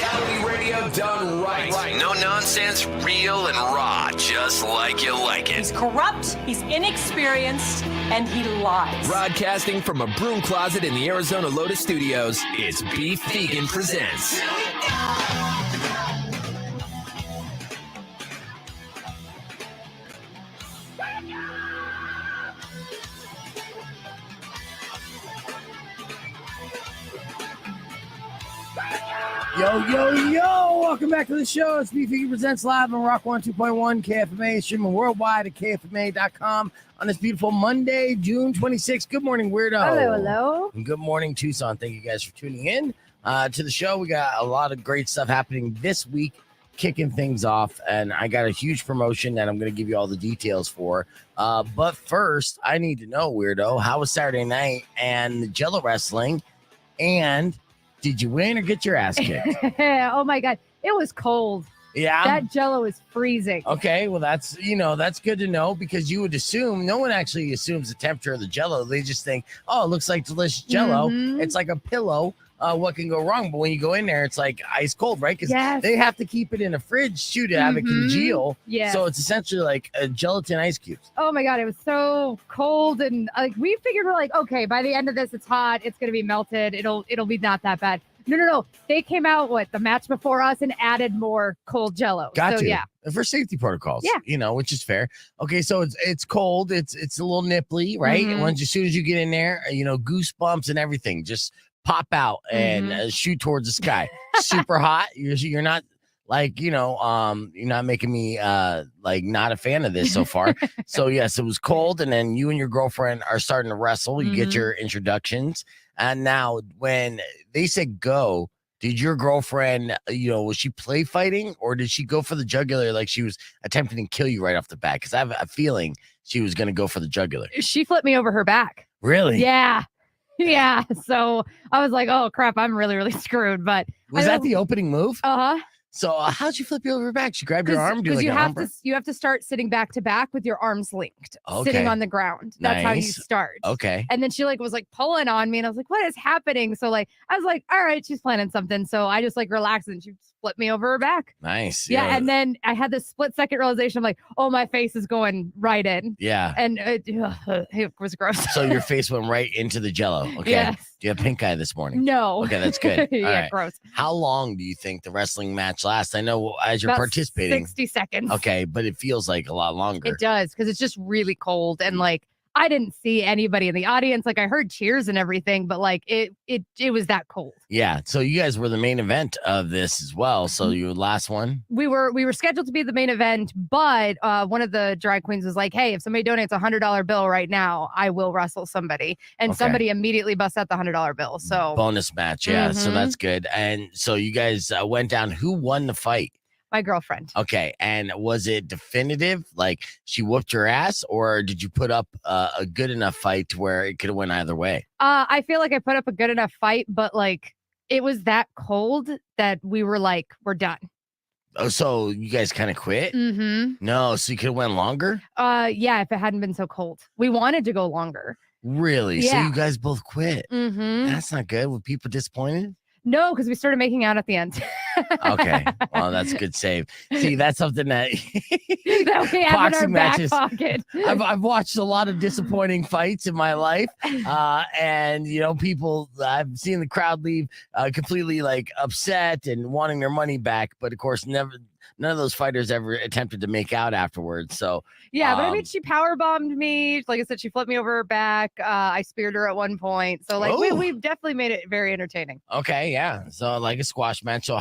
Reality radio done right. No nonsense, real and raw, just like you like it. He's corrupt, he's inexperienced, and he lies. Broadcasting from a broom closet in the Arizona Lotus Studios, it's Beef Vegan Presents. Yo, welcome back to the show. It's Beef Vegan Presents live on Rock 102.1 KFMA, streaming worldwide at KFMA.com on this beautiful Monday, June 26th. Good morning, Weirdo. Hello. And good morning, Tucson. Thank you guys for tuning in to the show. We got a lot of great stuff happening this week, kicking things off, and I got a huge promotion that I'm going to give you all the details for. But first, I need to know, Weirdo, how was Saturday night and the Jello wrestling, and did you win or get your ass kicked? Oh my God. It was cold. Yeah. That Jello is freezing. Okay. Well, that's good to know, because you would assume, no one actually assumes the temperature of the Jello. They just think, oh, it looks like delicious Jello. Mhm. It's like a pillow. What can go wrong? But when you go in there, it's like ice cold, right? Because Yes. they have to keep it in a fridge too to have it congeal. Yeah. So it's essentially like a gelatin ice cubes. Oh my God. It was so cold. And like we figured, we're like, okay, by the end of this, it's hot. It's going to be melted. It'll be not that bad. No. They came out the match before us and added more cold Jello. Got so, you. yeah. For safety protocols. Yeah. Which is fair. Okay, so it's cold. It's a little nipply, right? Mhm. Once as soon as you get in there, goosebumps and everything just pop out and shoot towards the sky. Super hot. You're not you're not making me not a fan of this so far. So yes, it was cold, and then you and your girlfriend are starting to wrestle. You get your introductions, and now when they said go, did your girlfriend, was she play fighting, or did she go for the jugular like she was attempting to kill you right off the bat? Because I have a feeling she was going to go for the jugular. She flipped me over her back. Really? Yeah. Yeah. So I was like, oh crap, I'm really, really screwed. But Was that the opening move? Uh-huh. So how'd you flip you over her back? She grabbed your arm, do like you an have arm bar? you have to start sitting back to back with your arms linked, Okay. sitting on the ground. That's how you Nice. start. Okay. And then she was pulling on me, and I was like, what is happening? So I was like, all right, she's planning something. So I just relaxed, and she flipped me over her back. Nice. Yeah. And then I had this split second realization. I'm like, oh, my face is going right in. Yeah. And it was gross. So your face went right into the Jello. Okay. Yes. Do you have pink eye this morning? No. Okay, that's good. All Yeah, right. gross. How long do you think the wrestling match lasts? I know as you're About participating. 60 seconds. Okay, but it feels like a lot longer. It does, because it's just really cold, and I didn't see anybody in the audience. I heard cheers and everything, but it was that cold. Yeah. So you guys were the main event of this as well. So your last one. We were scheduled to be the main event, but one of the drag queens was like, "Hey, if somebody donates $100 bill right now, I will wrestle somebody." And Okay. somebody immediately busts out the $100 bill. So Bonus match. Yeah. So Mhm. that's good. And so you guys went down. Who won the fight? my girlfriend. Okay. And was it definitive? Like she whooped your ass, or did you put up a good enough fight to where it could have went either way? I feel like I put up a good enough fight, but it was that cold that we were we're done. Oh, so you guys kind of quit? Mm-hmm. No, so you could have went longer? Yeah, if it hadn't been so cold. We wanted to go longer. Really? So Yeah. you guys both quit? Mm-hmm. That's not good. Were people disappointed? No, because we started making out at the end. Okay. Well, that's a good save. See, that's something that That we have in our boxing back matches. pocket. I've watched a lot of disappointing fights in my life. And people, I've seen the crowd leave completely upset and wanting their money back. But of course, none of those fighters ever attempted to make out afterwards. So Yeah, but I mean, she power bombed me. Like I said, she flipped me over her back. I speared her at one point. So we've definitely made it very entertaining. okay, yeah. So like a squash match. So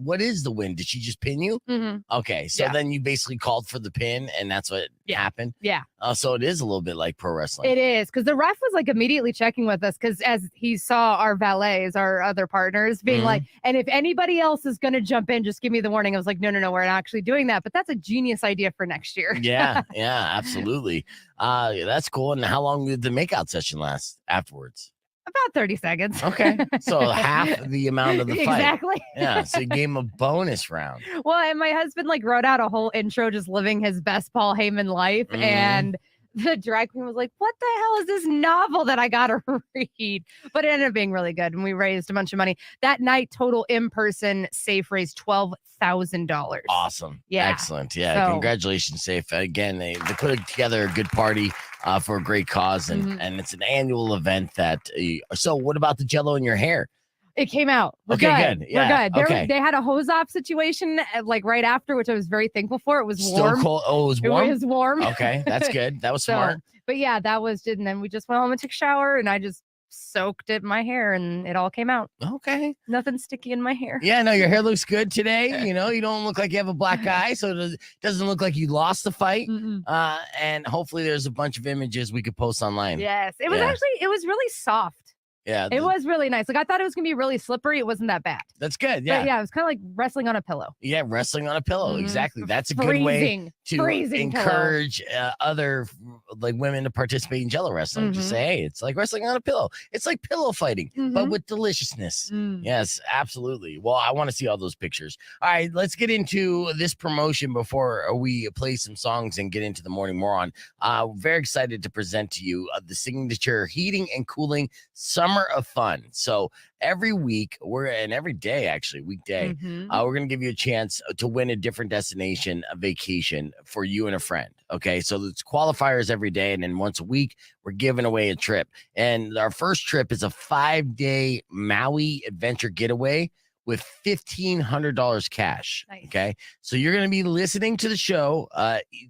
what is the win? Did she just pin you? Mm-hmm. Okay, so Yeah. then you basically called for the pin, and that's what happened. Yeah. So it is a little bit like pro wrestling. It is, because the ref was immediately checking with us, because as he saw our valets, our other partners, being and if anybody else is going to jump in, just give me the warning. I was like, no, we're not actually doing that. But that's a genius idea for next year. Yeah, absolutely. That's cool. And how long did the makeout session last afterwards? About 30 seconds. Okay, so half the amount of the fight. Exactly. Yeah, so you gave him a bonus round. Well, and my husband wrote out a whole intro just living his best Paul Heyman life. Mhm. And the drag queen was like, what the hell is this novel that I got to read? But it ended up being really good. And we raised a bunch of money. That night, total in-person Safe raised $12,000. Awesome. Yeah. Excellent. Yeah. So- Congratulations, Safe. Again, they put together a good party for a great cause. And it's an annual event that. So what about the Jell-O in your hair? It came out. We're Okay, good. good. Yeah, We're good. okay. They had a hose off situation like right after, which I was very thankful for. It was Still warm. cold. Oh, it was warm? It was warm. Okay, that's good. That was smart. But yeah, that was it. And then we just went home and took a shower, and I just soaked it in my hair, and it all came out. Okay. Nothing sticky in my hair. Yeah, no, your hair looks good today. You know, you don't look like you have a black eye, so it doesn't look like you lost the fight. Mm-mm. And hopefully there's a bunch of images we could post online. Yes. It was it was really soft. Yeah. It was really nice. Like I thought it was gonna be really slippery. It wasn't that bad. That's good. Yeah. But yeah, it was kind of like wrestling on a pillow. Yeah, wrestling on a pillow. Mhm. Exactly. That's a good way to freezing pillow. encourage other like women to participate in Jell-O wrestling. Just Mhm. say, hey, it's like wrestling on a pillow. It's like pillow fighting, but Mhm. with deliciousness. Mm. Yes, absolutely. Well, I want to see all those pictures. All right, let's get into this promotion before we play some songs and get into the morning moron. Very excited to present to you the signature heating and cooling summer of fun. So every week, every day, actually, weekday, Mhm. we're going to give you a chance to win a different destination, a vacation for you and a friend. Okay. So it's qualifiers every day. And then once a week, we're giving away a trip. And our first trip is a 5-day Maui adventure getaway with $1,500 cash. Nice. Okay. So you're going to be listening to the show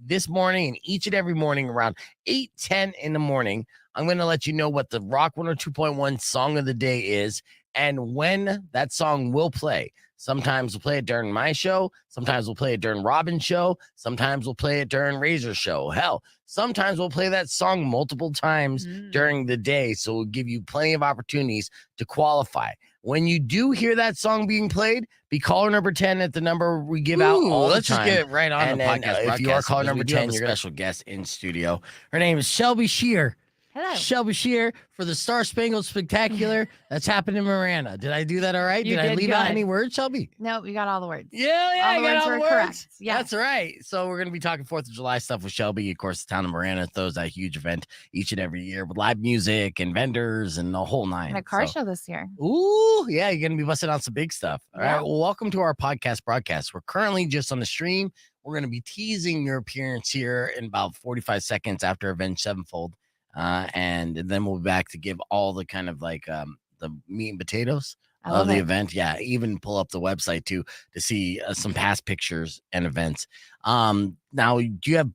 this morning and each and every morning around 8:10 in the morning. I'm going to let you know what the Rock 102.1 song of the day is and when that song will play. Sometimes we'll play it during my show. Sometimes we'll play it during Robin's show. Sometimes we'll play it during Razor's show. Hell, sometimes we'll play that song multiple times during the day. So we'll give you plenty of opportunities to qualify. When you do hear that song being played, be caller number 10 at the number we give out all the let's time. just get right on And the then, podcast. if you are caller number 10, you're a a special guest in studio. Her name is Shelby Shear. Hello. Shelby Shear for the Star Spangled Spectacular. That's happened in Marana. Did I do that all right? You Did I did leave out good. any words, Shelby? No, we got all the words. Yeah, All I the got words all the were words. correct. Yeah. That's right. So we're going to be talking 4th of July stuff with Shelby. Of course, the town of Marana throws that huge event each and every year with live music and vendors and the whole nine. And a car So- show this year. Ooh, yeah, you're going to be busting out some big stuff. All Yeah. right. Well, welcome to our podcast broadcast. We're currently just on the stream. We're going to be teasing your appearance here in about 45 seconds after Avenged Sevenfold. And then we'll be back to give all the kind of like the meat and potatoes I of love the it. event. Yeah, even pull up the website too to see some past pictures and events. Now, do you have?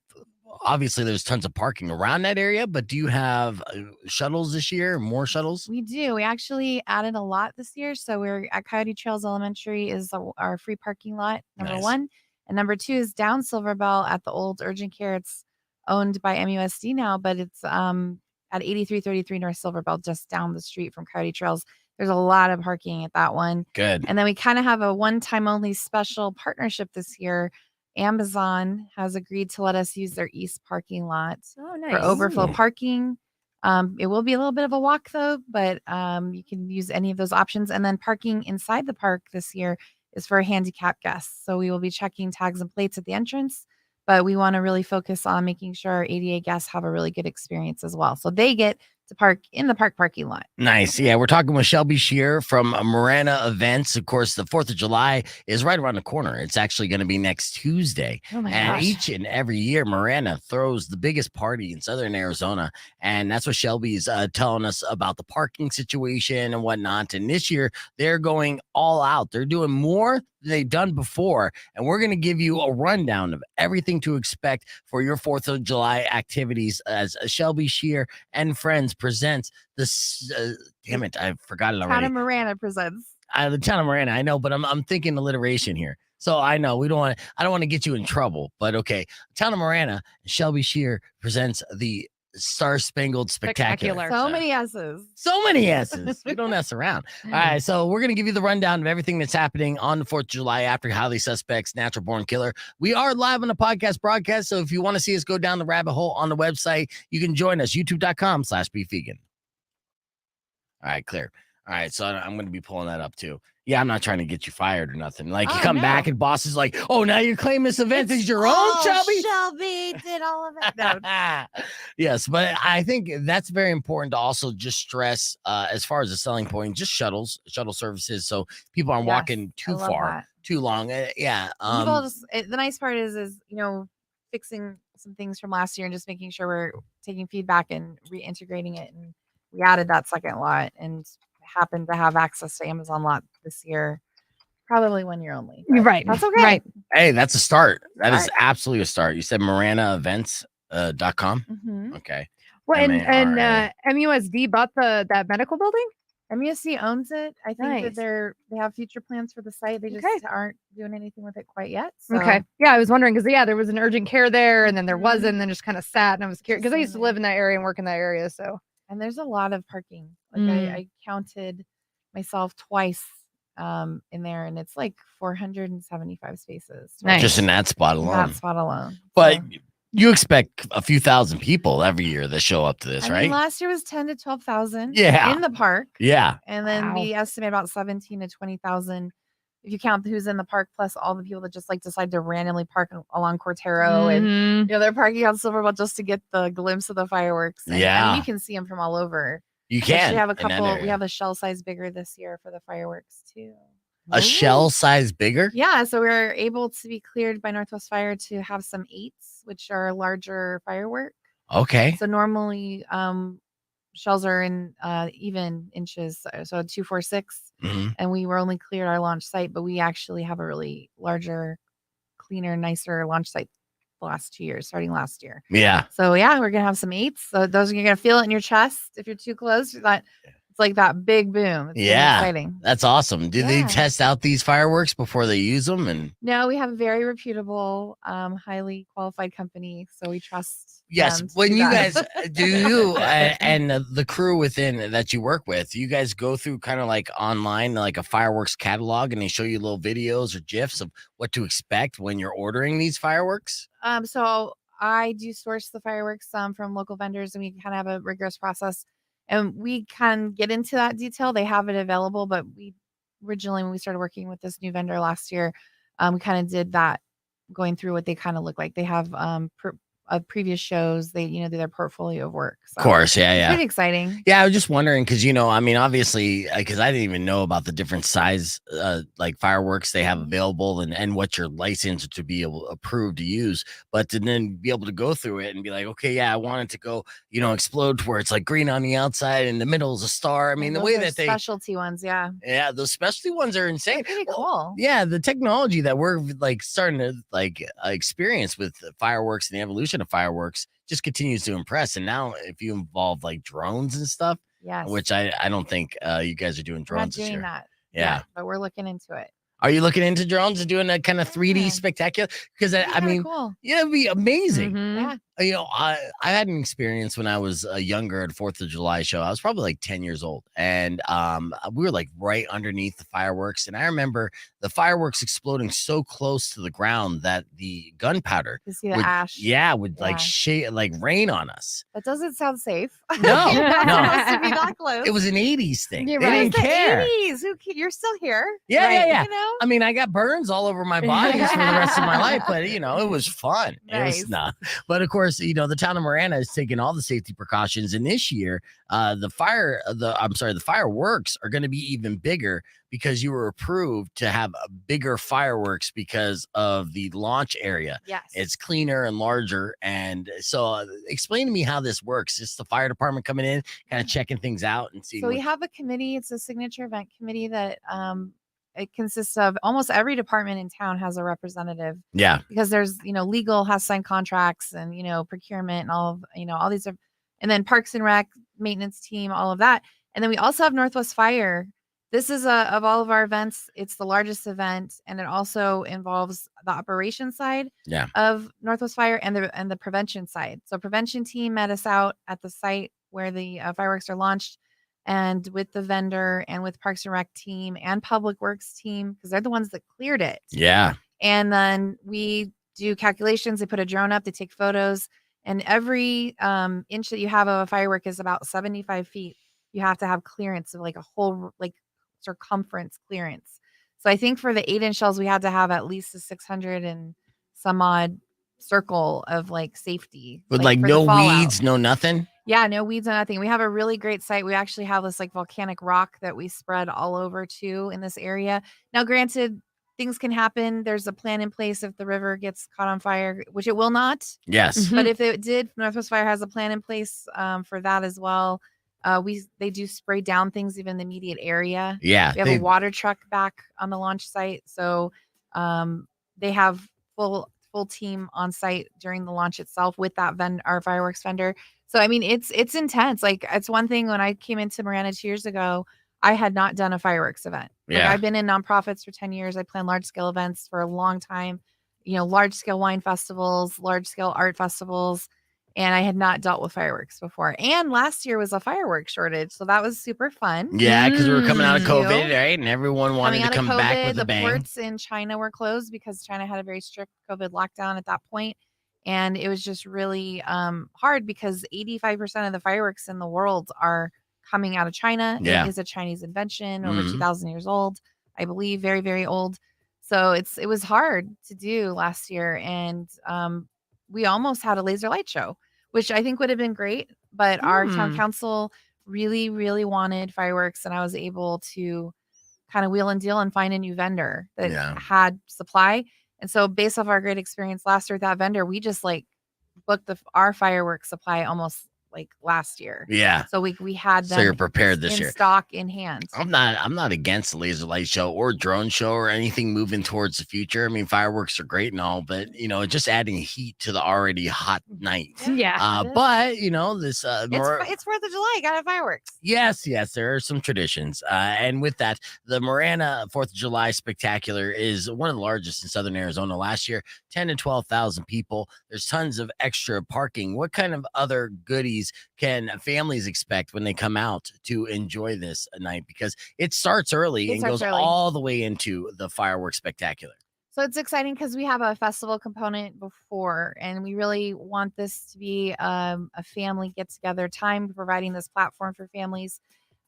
Obviously, there's tons of parking around that area, but do you have shuttles this year? More shuttles? We do. We actually added a lot this year. So we're at Coyote Trails Elementary is our free parking lot, number Nice. 1. And number 2 is down Silver Bell at the old urgent care. It's owned by MUSD now, but it's at 8333 North Silver Bell, just down the street from Coyote Trails. There's a lot of parking at that one. Good. And then we kind of have a one-time only special partnership this year. Amazon has agreed to let us use their east parking lot Oh, for nice. overflow Ooh. parking. It will be a little bit of a walk though, but you can use any of those options. And then parking inside the park this year is for handicap guests. So we will be checking tags and plates at the entrance, but we want to really focus on making sure our ADA guests have a really good experience as well. So they get to park in the park parking lot. Nice. Yeah, we're talking with Shelby Shear from Marana Events. Of course, the 4th of July is right around the corner. It's actually going to be next Tuesday. Oh my And gosh. each and every year, Marana throws the biggest party in Southern Arizona. And that's what Shelby's telling us about the parking situation and whatnot. And this year, they're going all out. They're doing more than they've done before. And we're going to give you a rundown of everything to expect for your 4th of July activities as Shelby Shear and Friends presents this. Damn it, I forgot it Town already. of Marana presents. The town of Marana, I know, but I'm thinking alliteration here. So I know we don't want. I don't want to get you in trouble, but okay. Town of Marana, Shelby Shear presents the Star Spangled Spectacular. Spectacular. So many S's. So many S's. We don't mess around. All right. So we're going to give you the rundown of everything that's happening on the 4th of July after Highly Suspects Natural Born Killer. We are live on the podcast broadcast. So if you want to see us go down the rabbit hole on the website, you can join us, youtube.com/beefvegan. All right, clear. All right, so I'm going to be pulling that up too. Yeah, I'm not trying to get you fired or nothing. Like you Oh, come no. back and boss is like, "Oh, now you're claiming this event It's is your all own, Shelby." Shelby did all of it. No. Yes, but I think that's very important to also just stress as far as the selling point, just shuttle services, so people aren't Yes, walking I too love far, that. too long. Yeah. People just the nice part is fixing some things from last year and just making sure we're taking feedback and reintegrating it. And we added that second lot and happened to have access to Amazon lot this year. Probably 1 year only. but Right. That's okay. Right. Hey, that's a start. That is Start. absolutely a start. You said maranaevents.com. Mm-hmm. Okay. Well, and MARA. MUSD bought that medical building. MUSC owns it. I think Nice. that they have future plans for the site. They just Okay. aren't doing anything with it quite yet. So. Okay. Yeah, I was wondering because there was an urgent care there, and then there Mhm. wasn't, and then just kind of sat, and I was curious because I Just used to in live there. in that area and work in that area. So And there's a lot of parking. Like Mm. I counted myself twice in there, and it's like 475 spaces. Nice. Just in that spot In alone. that spot alone. But So, you expect a few thousand people every year that show up to this, I right? mean, last year was 10 to 12,000 Yeah. in the park. Yeah. And then Wow. we estimate about 17 to 20,000 if you count who's in the park, plus all the people that just decide to randomly park along Cortero and Mhm. they're parking on Silverbolt just to get the glimpse of the fireworks. And, I Yeah. mean, you can see them from all over. You We can. actually have a in that couple. We area. have a shell size bigger this year for the fireworks too. A shell size bigger? Yeah, so we're able to be cleared by Northwest Fire to have some 8s, which are larger firework. Okay. So normally shells are in even inches, so 2, 4, 6, Mhm. and we were only cleared our launch site, but we actually have a really larger, cleaner, nicer launch site the last 2 years, starting last year. Yeah. So yeah, we're gonna have some 8s. So those you're gonna feel it in your chest if you're too close. It's like that big boom. It's really Yeah. exciting. That's awesome. Do they Yeah. test out these fireworks before they use them? And No, we have a very reputable, highly qualified company, so we trust. yes, them to when do you that. guys do you and the crew within that you work with, you guys go through kind of like online, like a fireworks catalog, and they show you little videos or gifs of what to expect when you're ordering these fireworks. So I do source the fireworks from local vendors, and we kind of have a rigorous process, and we can get into that detail. They have it available, but we originally, when we started working with this new vendor last year, we kind of did that, going through what they kind of look like. They have previous shows. They do their portfolio of work. So Of course, it's yeah. pretty exciting. Yeah, I was just wondering because I mean, obviously, because I didn't even know about the different size like fireworks they have available and what you're licensed to be approved to use, but to then be able to go through it and be like, okay, yeah, I want it to go, explode to where it's like green on the outside and the middle is a star. I mean, And the those way are that they, specialty ones, yeah, those specialty ones are insane. pretty Well, cool. yeah, the technology that we're like starting to experience with the fireworks and the evolution of fireworks just continues to impress. And now if you involve like drones and stuff, Yes, which I don't think you guys are doing we're not drones this doing year. that. Yeah. yet, but we're looking into it. Are you looking into drones and doing that kind of 3D Yeah. spectacular? Because It'd be I kinda mean, cool. yeah, it'd be amazing. Mhm. Yeah. I had an experience when I was younger at 4th of July show. I was probably like 10 years old, and we were like right underneath the fireworks. And I remember the fireworks exploding so close to the ground that the gunpowder To see the would, ash. would like like rain on us. That doesn't sound safe. No, You're not no. supposed to be that close. It was an 80s thing. You're They right. didn't It's the care. 80s. You're still here. Yeah, Right. yeah. You know? I mean, I got burns all over my body for the rest of my life, but it was fun. It Nice. was not. But of course, the town of Marana has taken all the safety precautions, and this year, the fireworks are going to be even bigger because you were approved to have bigger fireworks because of the launch area. Yes. It's cleaner and larger, and so explain to me how this works. It's the fire department coming in, kind of checking things out and seeing. So we have a committee. It's a signature event committee that it consists of almost every department in town has a representative, yeah, because there's legal has signed contracts, and procurement and all of all these are, and then Parks and Rec, maintenance team, all of that. And then we also have Northwest Fire. This is of all of our events, it's the largest event, and it also involves the operations side of Northwest Fire and the prevention side. So prevention team met us out at the site where the fireworks are launched, and with the vendor and with Parks and Rec team and Public Works team, because they're the ones that cleared it. yeah. And then we do calculations. They put a drone up, they take photos, and every inch that you have of a firework is about 75 feet you have to have clearance of like a whole like circumference clearance. So I think for the 8-inch shells, we had to have at least a 600 and some odd circle of like safety. With like for the no fallout. weeds, no nothing. Yeah, no weeds or nothing. We have a really great site. We actually have this like volcanic rock that we spread all over too in this area. Now, granted, things can happen. There's a plan in place if the river gets caught on fire, which it will not. Yes. But if it did, Northwest Fire has a plan in place for that as well. They do spray down things even in the immediate area. Yeah. We have a water truck back on the launch site, so they have full team on site during the launch itself with that our fireworks vendor. So I mean, it's intense. Like it's one thing when I came into Marana 2 years ago, I had not done a fireworks event. Like Yeah. I've been in nonprofits for 10 years. I plan large scale events for a long time. Large scale wine festivals, large scale art festivals. And I had not dealt with fireworks before. And last year was a fireworks shortage. So that was super fun. Yeah, because we were coming out of Mm. COVID, right? And everyone wanted to come back with a the bang. ports in China were closed because China had a very strict COVID lockdown at that point. And it was just really hard because 85% of the fireworks in the world are coming out of China. Yeah. It is a Chinese invention, over Mhm. 2,000 years old, I believe, very, very old. So it was hard to do last year. And we almost had a laser light show, which I think would have been great. But our town council really, really wanted fireworks. And I was able to kind of wheel and deal and find a new vendor that Yeah. had supply. And so based off our great experience last year with that vendor, we just like booked our fireworks supply almost like last year. Yeah. So we had them So you're prepared this in year. stock in hand. I'm not against the laser light show or drone show or anything moving towards the future. I mean, fireworks are great and all, but just adding heat to the already hot night. Yeah. But this It's 4th of July. Got to have fireworks. Yes, there are some traditions. And with that, the Marana 4th of July Spectacular is one of the largest in Southern Arizona. Last year, 10 to 12,000 people. There's tons of extra parking. What kind of other goodies can families expect when they come out to enjoy this night? Because it starts early and goes all the way into the fireworks spectacular. So it's exciting because we have a festival component before, and we really want this to be a family get together time, providing this platform for families.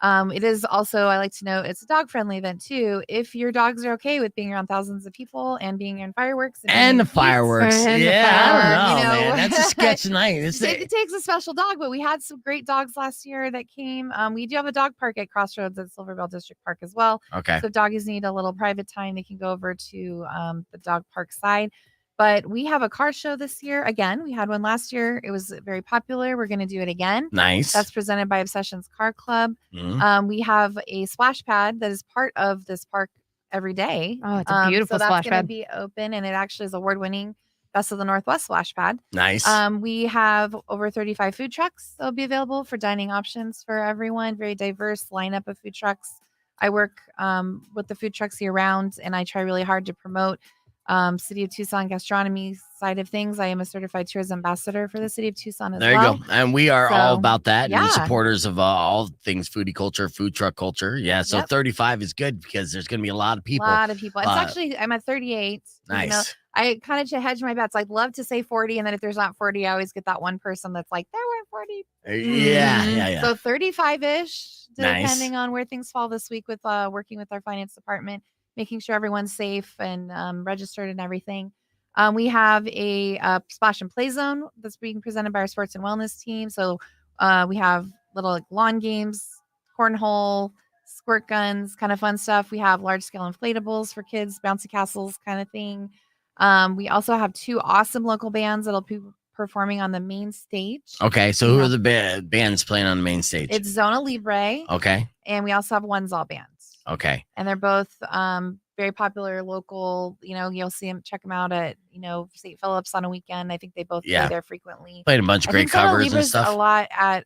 It is also, I like to note, it's a dog friendly event too. If your dogs are okay with being around thousands of people and being in fireworks and the fireworks, I don't know, man. That's a sketch night. It takes a special dog, but we had some great dogs last year that came. We do have a dog park at Crossroads at Silverbell District Park as well. Okay. So if doggies need a little private time, they can go over to the dog park side. But we have a car show this year. Again, we had one last year. It was very popular. We're going to do it again. Nice. That's presented by Obsessions Car Club. Mm-hmm. We have a splash pad that is part of this park every day. Oh, it's a beautiful so splash that's going pad. to be open, and it actually is award-winning Best of the Northwest splash pad. Nice. We have over 35 food trucks that will be available for dining options for everyone. Very diverse lineup of food trucks. I work with the food trucks year round, and I try really hard to promote City of Tucson gastronomy side of things. I am a certified tourism ambassador for the City of Tucson as well. There you go. And we are all about that and supporters of all things foodie culture, food truck culture. Yeah. So 35 is good because there's going to be a lot of people. It's actually, I'm at 38. Nice. I kind of hedge my bets. I'd love to say 40. And then if there's not 40, I always get that one person that's like, there were 40. Yeah. So 35-ish, depending Nice. on where things fall this week with working with our finance department, making sure everyone's safe and registered and everything. We have a splash and play zone that's being presented by our sports and wellness team. So we have little lawn games, cornhole, squirt guns, kind of fun stuff. We have large scale inflatables for kids, bouncy castles kind of thing. We also have 2 awesome local bands that'll be performing on the main stage. Okay. So who are the bands playing on the main stage? It's Zona Libre. Okay. And we also have One Zal Band. Okay. And they're both very popular local. You'll see them, check them out at, St. Philip's on a weekend. I think they both play there frequently. Played a bunch of great covers and stuff. A lot at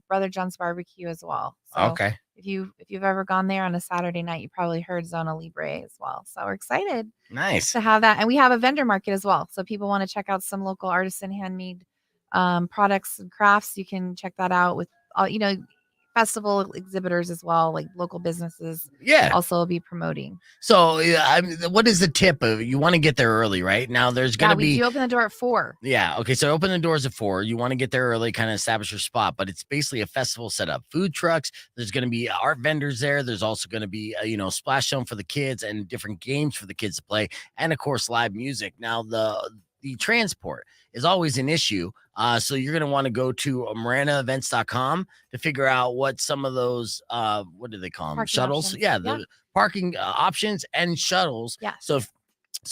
Brother John's Barbecue as well. So okay. If you've ever gone there on a Saturday night, you probably heard Zona Libre as well. So we're excited. Nice to have that. And we have a vendor market as well. So people want to check out some local artisan handmade products and crafts. You can check that out with all, festival exhibitors as well, like local businesses Yeah. also will be promoting. So, what is the tip of you want to get there early, right? Now, there's going to we be. do open the door at 4. Yeah. Okay. So open the doors at 4. You want to get there early, kind of establish your spot, but it's basically a festival setup. Food trucks. There's going to be art vendors there. There's also going to be splash zone for the kids and different games for the kids to play, and of course live music. Now the transport is always an issue. So you're going to want to go to maranaevents.com to figure out what some of those what do they call them? Parking Shuttles. options. Yeah, the parking options and shuttles. Yeah. So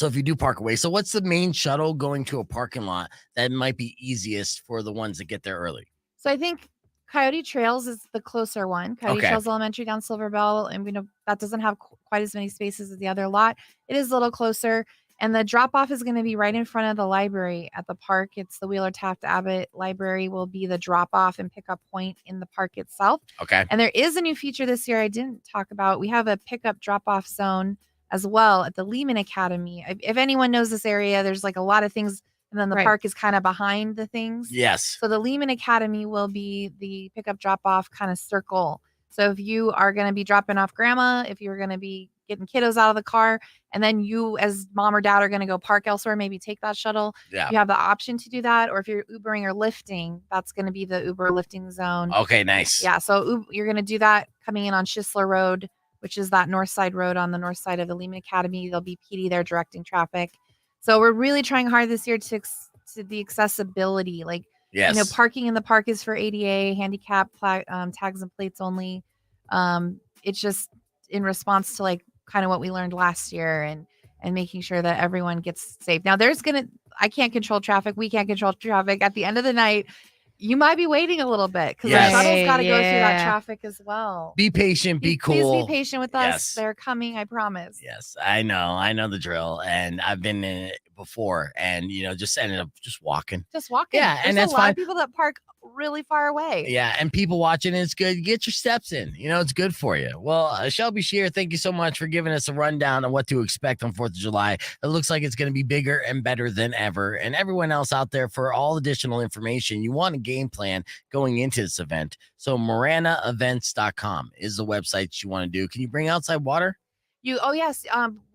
if you do park away, so what's the main shuttle going to a parking lot that might be easiest for the ones that get there early? So I think Coyote Trails is the closer one. Coyote Trails Elementary down Silver Bell. And that doesn't have quite as many spaces as the other lot. It is a little closer. And the drop off is going to be right in front of the library at the park. It's the Wheeler Taft Abbott Library will be the drop off and pickup point in the park itself. Okay. And there is a new feature this year I didn't talk about. We have a pickup drop off zone as well at the Lehman Academy. If anyone knows this area, there's like a lot of things, and then the park is kind of behind the things. Yes. So the Lehman Academy will be the pickup drop off kind of circle. So if you are going to be dropping off grandma, if you're going to be getting kiddos out of the car, and then you as mom or dad are going to go park elsewhere, maybe take that shuttle. Yeah. You have the option to do that. Or if you're Ubering or lifting, that's going to be the Uber lifting zone. Okay, nice. Yeah. So you're going to do that coming in on Schisler Road, which is that north side road on the north side of the Lehman Academy. There'll be PD there directing traffic. So we're really trying hard this year to the accessibility. Like, yes. Parking in the park is for ADA, handicap, tags and plates only. It's just in response to like kind of what we learned last year and making sure that everyone gets safe. Now I can't control traffic. We can't control traffic. At the end of the night, you might be waiting a little bit because the shuttle's got to go through that traffic as well. Be patient, be cool. Please be patient with us. Yes. They're coming, I promise. Yes, I know the drill, and I've been in it before, and just ended up just walking. Yeah, and there's that's a lot fine. of people that park really far away. Yeah, and people watching, it's good. You get your steps in. It's good for you. Well, Shelby Shear, thank you so much for giving us a rundown on what to expect on 4th of July. It looks like it's going to be bigger and better than ever. And everyone else out there, for all additional information, you want a game plan going into this event. So maranaevents.com is the website you want to do. Can you bring outside water? Yes.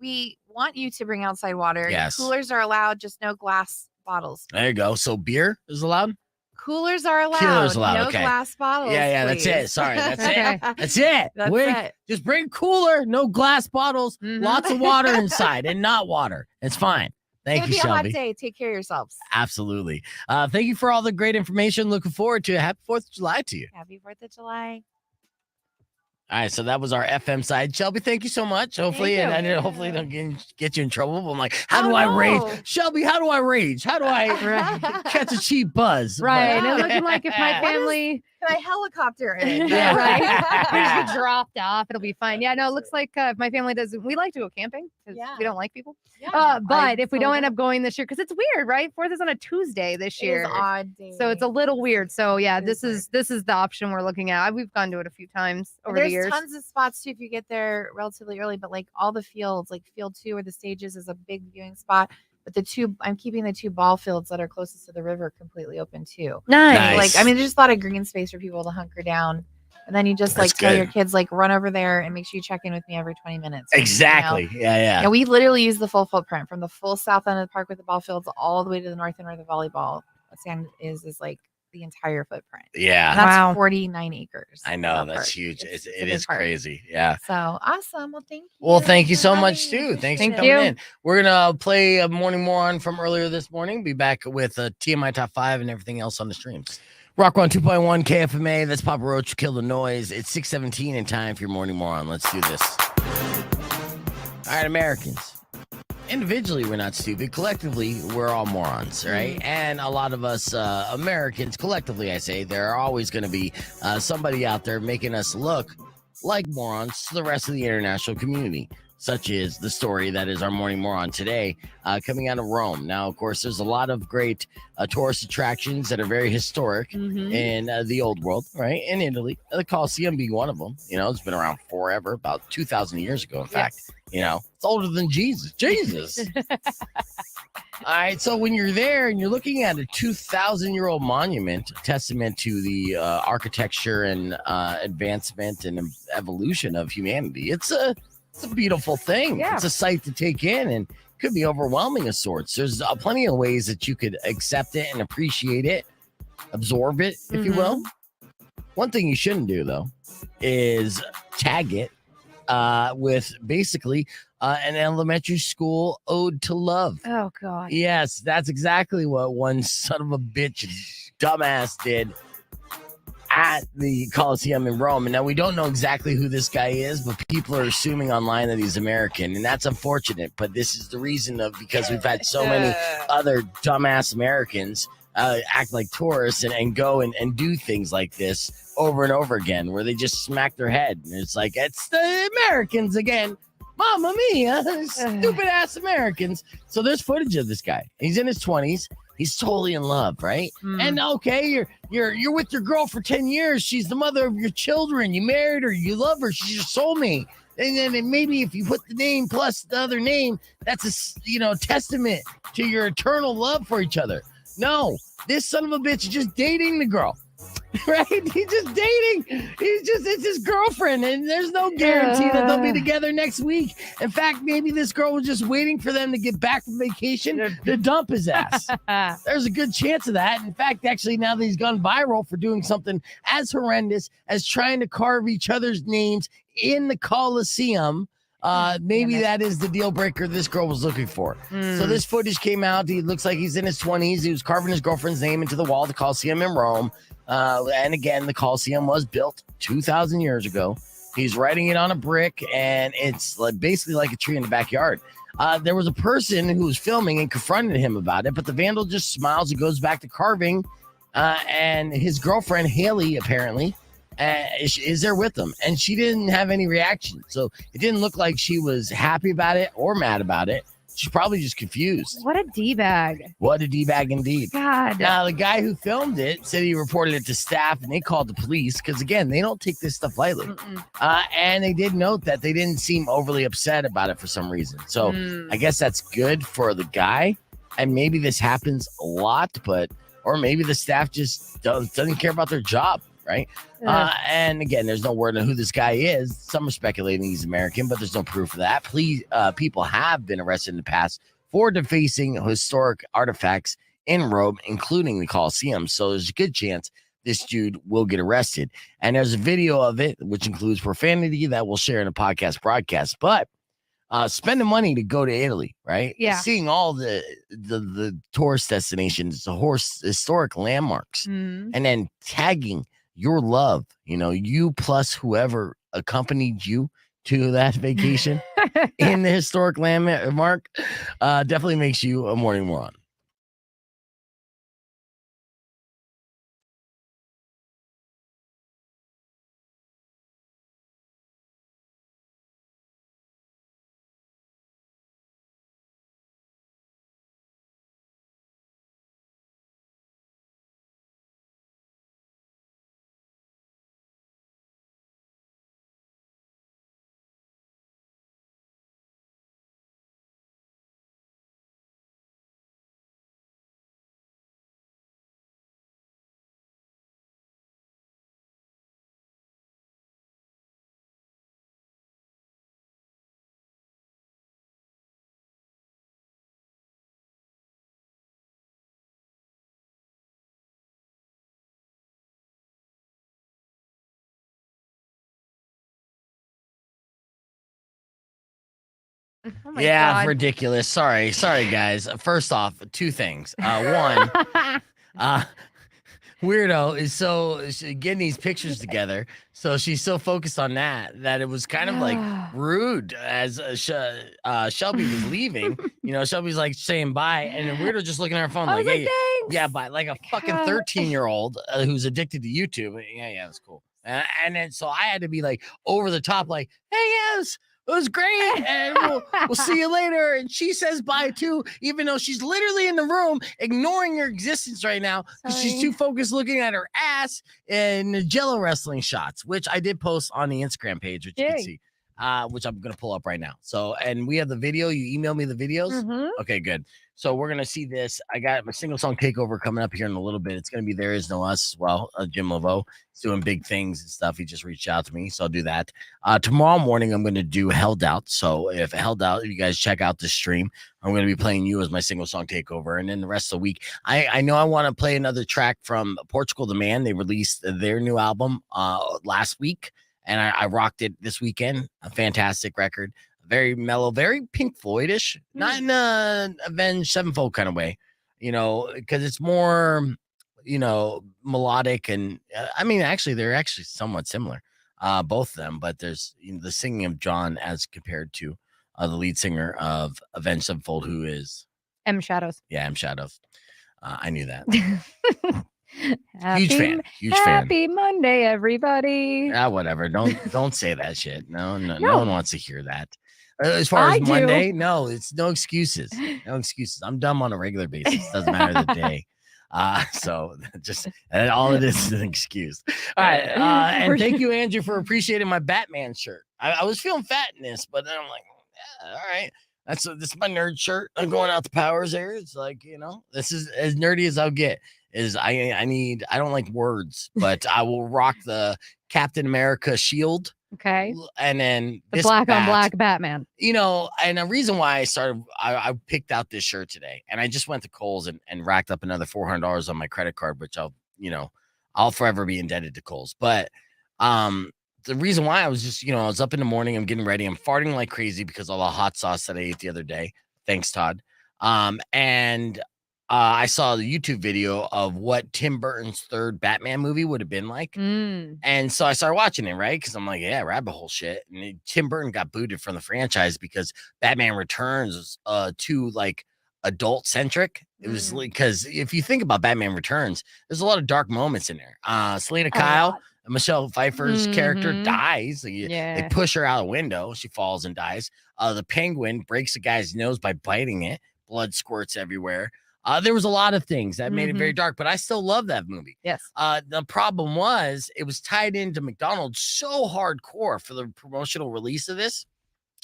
We want you to bring outside water. Yes. Coolers are allowed, just no glass bottles. There you go. So beer is allowed? Coolers are allowed. Coolers allowed. No Okay. glass bottles. Yeah, please. that's it. Sorry, that's Okay. it. That's it. That's it. Just bring cooler, no glass bottles, Mhm. lots of water inside, and not water. It's fine. Thank you, It's gonna be Shelby. a hot day. Take care of yourselves. Absolutely. Thank you for all the great information. Looking forward to it. Happy 4th of July to you. Happy 4th of July. All right, so that was our FM side. Shelby, thank you so much. Hopefully, Thank and you. I hopefully don't get you in trouble. But I'm like, how Oh, do I no. rage? Shelby, how do I rage? How do I catch a cheap buzz? Right. Wow. And looking like if my What is- family Can I helicopter in? Yeah. right we dropped off, it'll be fine. Yeah, no, it looks like if my family doesn't, we like to go camping because Yeah. we don't like people. Yeah. But if we don't end up going this year, because it's weird, right? 4th is on a Tuesday this year. It is odd day. So it's a little weird. So yeah, It this is is the option we're looking at. We've gone to it a few times over There's the years. tons of spots too if you get there relatively early, but like all the fields, like field 2 or the stages is a big viewing spot. But I'm keeping the 2 ball fields that are closest to the river completely open too. Nice. Like, I mean, there's just a lot of green space for people to hunker down. And then you just That's like tell your good. kids, like, run over there and make sure you check in with me every 20 minutes. Exactly. Yeah. We literally use the full footprint from the full south end of the park with the ball fields all the way to the north end where the volleyball stand is like the entire footprint. Yeah. And that's Wow. 49 acres. I know. of That's park. huge. It's It a big is park. crazy. Yeah. So awesome. Well, thank you. Well, thank you for so having much me. too. Thanks Appreciate for it. coming you. in. We're gonna play a morning moron from earlier this morning. Be back with a TMI top 5 and everything else on the streams. Rock 102.1 KFMA. That's Papa Roach. Kill the noise. It's 6:17 in time for your morning moron. Let's do this. All right, Americans. Individually, we're not stupid. Collectively, we're all morons, right? And a lot of us Americans, collectively, I say, there are always going to be somebody out there making us look like morons to the rest of the international community, such as the story that is our morning moron today, coming out of Rome. Now, of course, there's a lot of great tourist attractions that are very historic in the old world, right? In Italy, the Colosseum being one of them. It's been around forever, about 2,000 years ago, in fact. It's older than Jesus. All right, so when you're there and you're looking at a 2,000-year-old monument, a testament to the architecture and advancement and evolution of humanity, it's a beautiful thing. Yeah. It's a sight to take in and could be overwhelming of sorts. There's plenty of ways that you could accept it and appreciate it, absorb it, if you will. One thing you shouldn't do, though, is tag it with basically an elementary school ode to love. Oh, God. Yes, that's exactly what one son of a bitch dumbass did at the Coliseum in Rome. And now we don't know exactly who this guy is, but people are assuming online that he's American, and that's unfortunate. But this is the reason because we've had so many other dumbass Americans act like tourists and go and do things like this over and over again, where they just smack their head. And it's like, it's the Americans again. Mamma mia, stupid ass Americans. So there's footage of this guy. He's in his 20s. He's totally in love, right? And okay, you're with your girl for 10 years. She's the mother of your children. You married her. You love her. She's your soulmate. And then maybe if you put the name plus the other name, that's a testament to your eternal love for each other. No, this son of a bitch is just dating the girl. Right? He's just dating. It's his girlfriend, and there's no guarantee that they'll be together next week. In fact, maybe this girl was just waiting for them to get back from vacation to dump his ass. There's a good chance of that. In fact, actually, now that he's gone viral for doing something as horrendous as trying to carve each other's names in the Coliseum, maybe that is the deal breaker this girl was looking for. So this footage came out. He looks like he's in his 20s. He was carving his girlfriend's name into the wall of the Coliseum in Rome. And again, the Coliseum was built 2,000 years ago. He's writing it on a brick, and it's basically like a tree in the backyard. There was a person who was filming and confronted him about it, but the vandal just smiles and goes back to carving. And his girlfriend, Haley, apparently, is there with him, and she didn't have any reaction. So it didn't look like she was happy about it or mad about it. She's probably just confused. What a D-bag. What a D-bag indeed. God. Now, the guy who filmed it said he reported it to staff, and they called the police because, again, they don't take this stuff lightly. And they did note that they didn't seem overly upset about it for some reason. So I guess that's good for the guy. And maybe this happens a lot, or maybe the staff just doesn't care about their job. Right. And again, there's no word on who this guy is. Some are speculating he's American, but there's no proof of that. People have been arrested in the past for defacing historic artifacts in Rome, including the Colosseum. So there's a good chance this dude will get arrested. And there's a video of it, which includes profanity that we'll share in a podcast broadcast. But spending money to go to Italy, right? Yeah. Seeing all the tourist destinations, the historic landmarks, and then tagging your love, you plus whoever accompanied you to that vacation in the historic landmark, definitely makes you a morning moron. Oh my Yeah, God. ridiculous. Sorry, guys. First off, two things. One, Weirdo is getting these pictures together, so she's so focused on that it was kind of like rude as Shelby was leaving. Shelby's like saying bye, and then Weirdo just looking at her phone I like, was hey, like, thanks. yeah, bye, like a fucking 13-year-old who's addicted to YouTube. Yeah, that's cool. And then so I had to be like over the top, like, hey, yes. It was great, and we'll see you later. And she says bye too, even though she's literally in the room ignoring your existence right now because she's too focused looking at her ass and the Jello wrestling shots, which I did post on the Instagram page, which you can see. which I'm gonna pull up right now. So, and we have the video. You email me the videos. Mhm. Okay, good. So we're gonna see this. I got my single song takeover coming up here in a little bit. It's gonna be There Is No Us as well. Jim Laveau. He's doing big things and stuff. He just reached out to me, so I'll do that. Tomorrow morning I'm gonna do Held Out. So if Held Out, if you guys check out the stream, I'm gonna be playing you as my single song takeover, and then the rest of the week, I know I want to play another track from Portugal the Man. They released their new album last week, and I rocked it this weekend. A fantastic record. Very mellow, very Pink Floyd-ish, not in a Avenged Sevenfold kind of way, because it's more, melodic and I mean, actually, they're actually somewhat similar, both of them. But there's the singing of John as compared to the lead singer of Avenged Sevenfold, who is M Shadows. yeah, M Shadows. I knew that. Huge fan. Happy Monday, everybody. Whatever. Don't say that shit. No one wants to hear that. As far as I do. Monday, no, it's no excuses. No excuses. I'm dumb on a regular basis. Doesn't matter the day. So just all it is an excuse. All right. And thank you, Andrew, for appreciating my Batman shirt. I was feeling fat in this, but then I'm like, yeah, all right. This is my nerd shirt. I'm going out the powers there. It's like, this is as nerdy as I'll get. I don't like words, but I will rock the Captain America shield. Okay. And then The black on black Batman. And the reason why I picked out this shirt today, and I just went to Kohl's and racked up another $400 on my credit card, which I'll forever be indebted to Kohl's. But the reason why I was just, I was up in the morning, I'm getting ready, I'm farting like crazy because of all the hot sauce that I ate the other day. Thanks, Todd. And I saw the YouTube video of what Tim Burton's third Batman movie would have been like. And so I started watching it, right? Because I'm like, yeah, rabbit hole shit. And Tim Burton got booted from the franchise because Batman Returns was too like adult centric. It was because if you think about Batman Returns, there's a lot of dark moments in there. Selena Kyle, Michelle Pfeiffer's character dies. They push her out a window. She falls and dies. The Penguin breaks a guy's nose by biting it. Blood squirts everywhere. There was a lot of things that made it very dark, but I still love that movie. Yes. The problem was it was tied into McDonald's so hardcore for the promotional release of this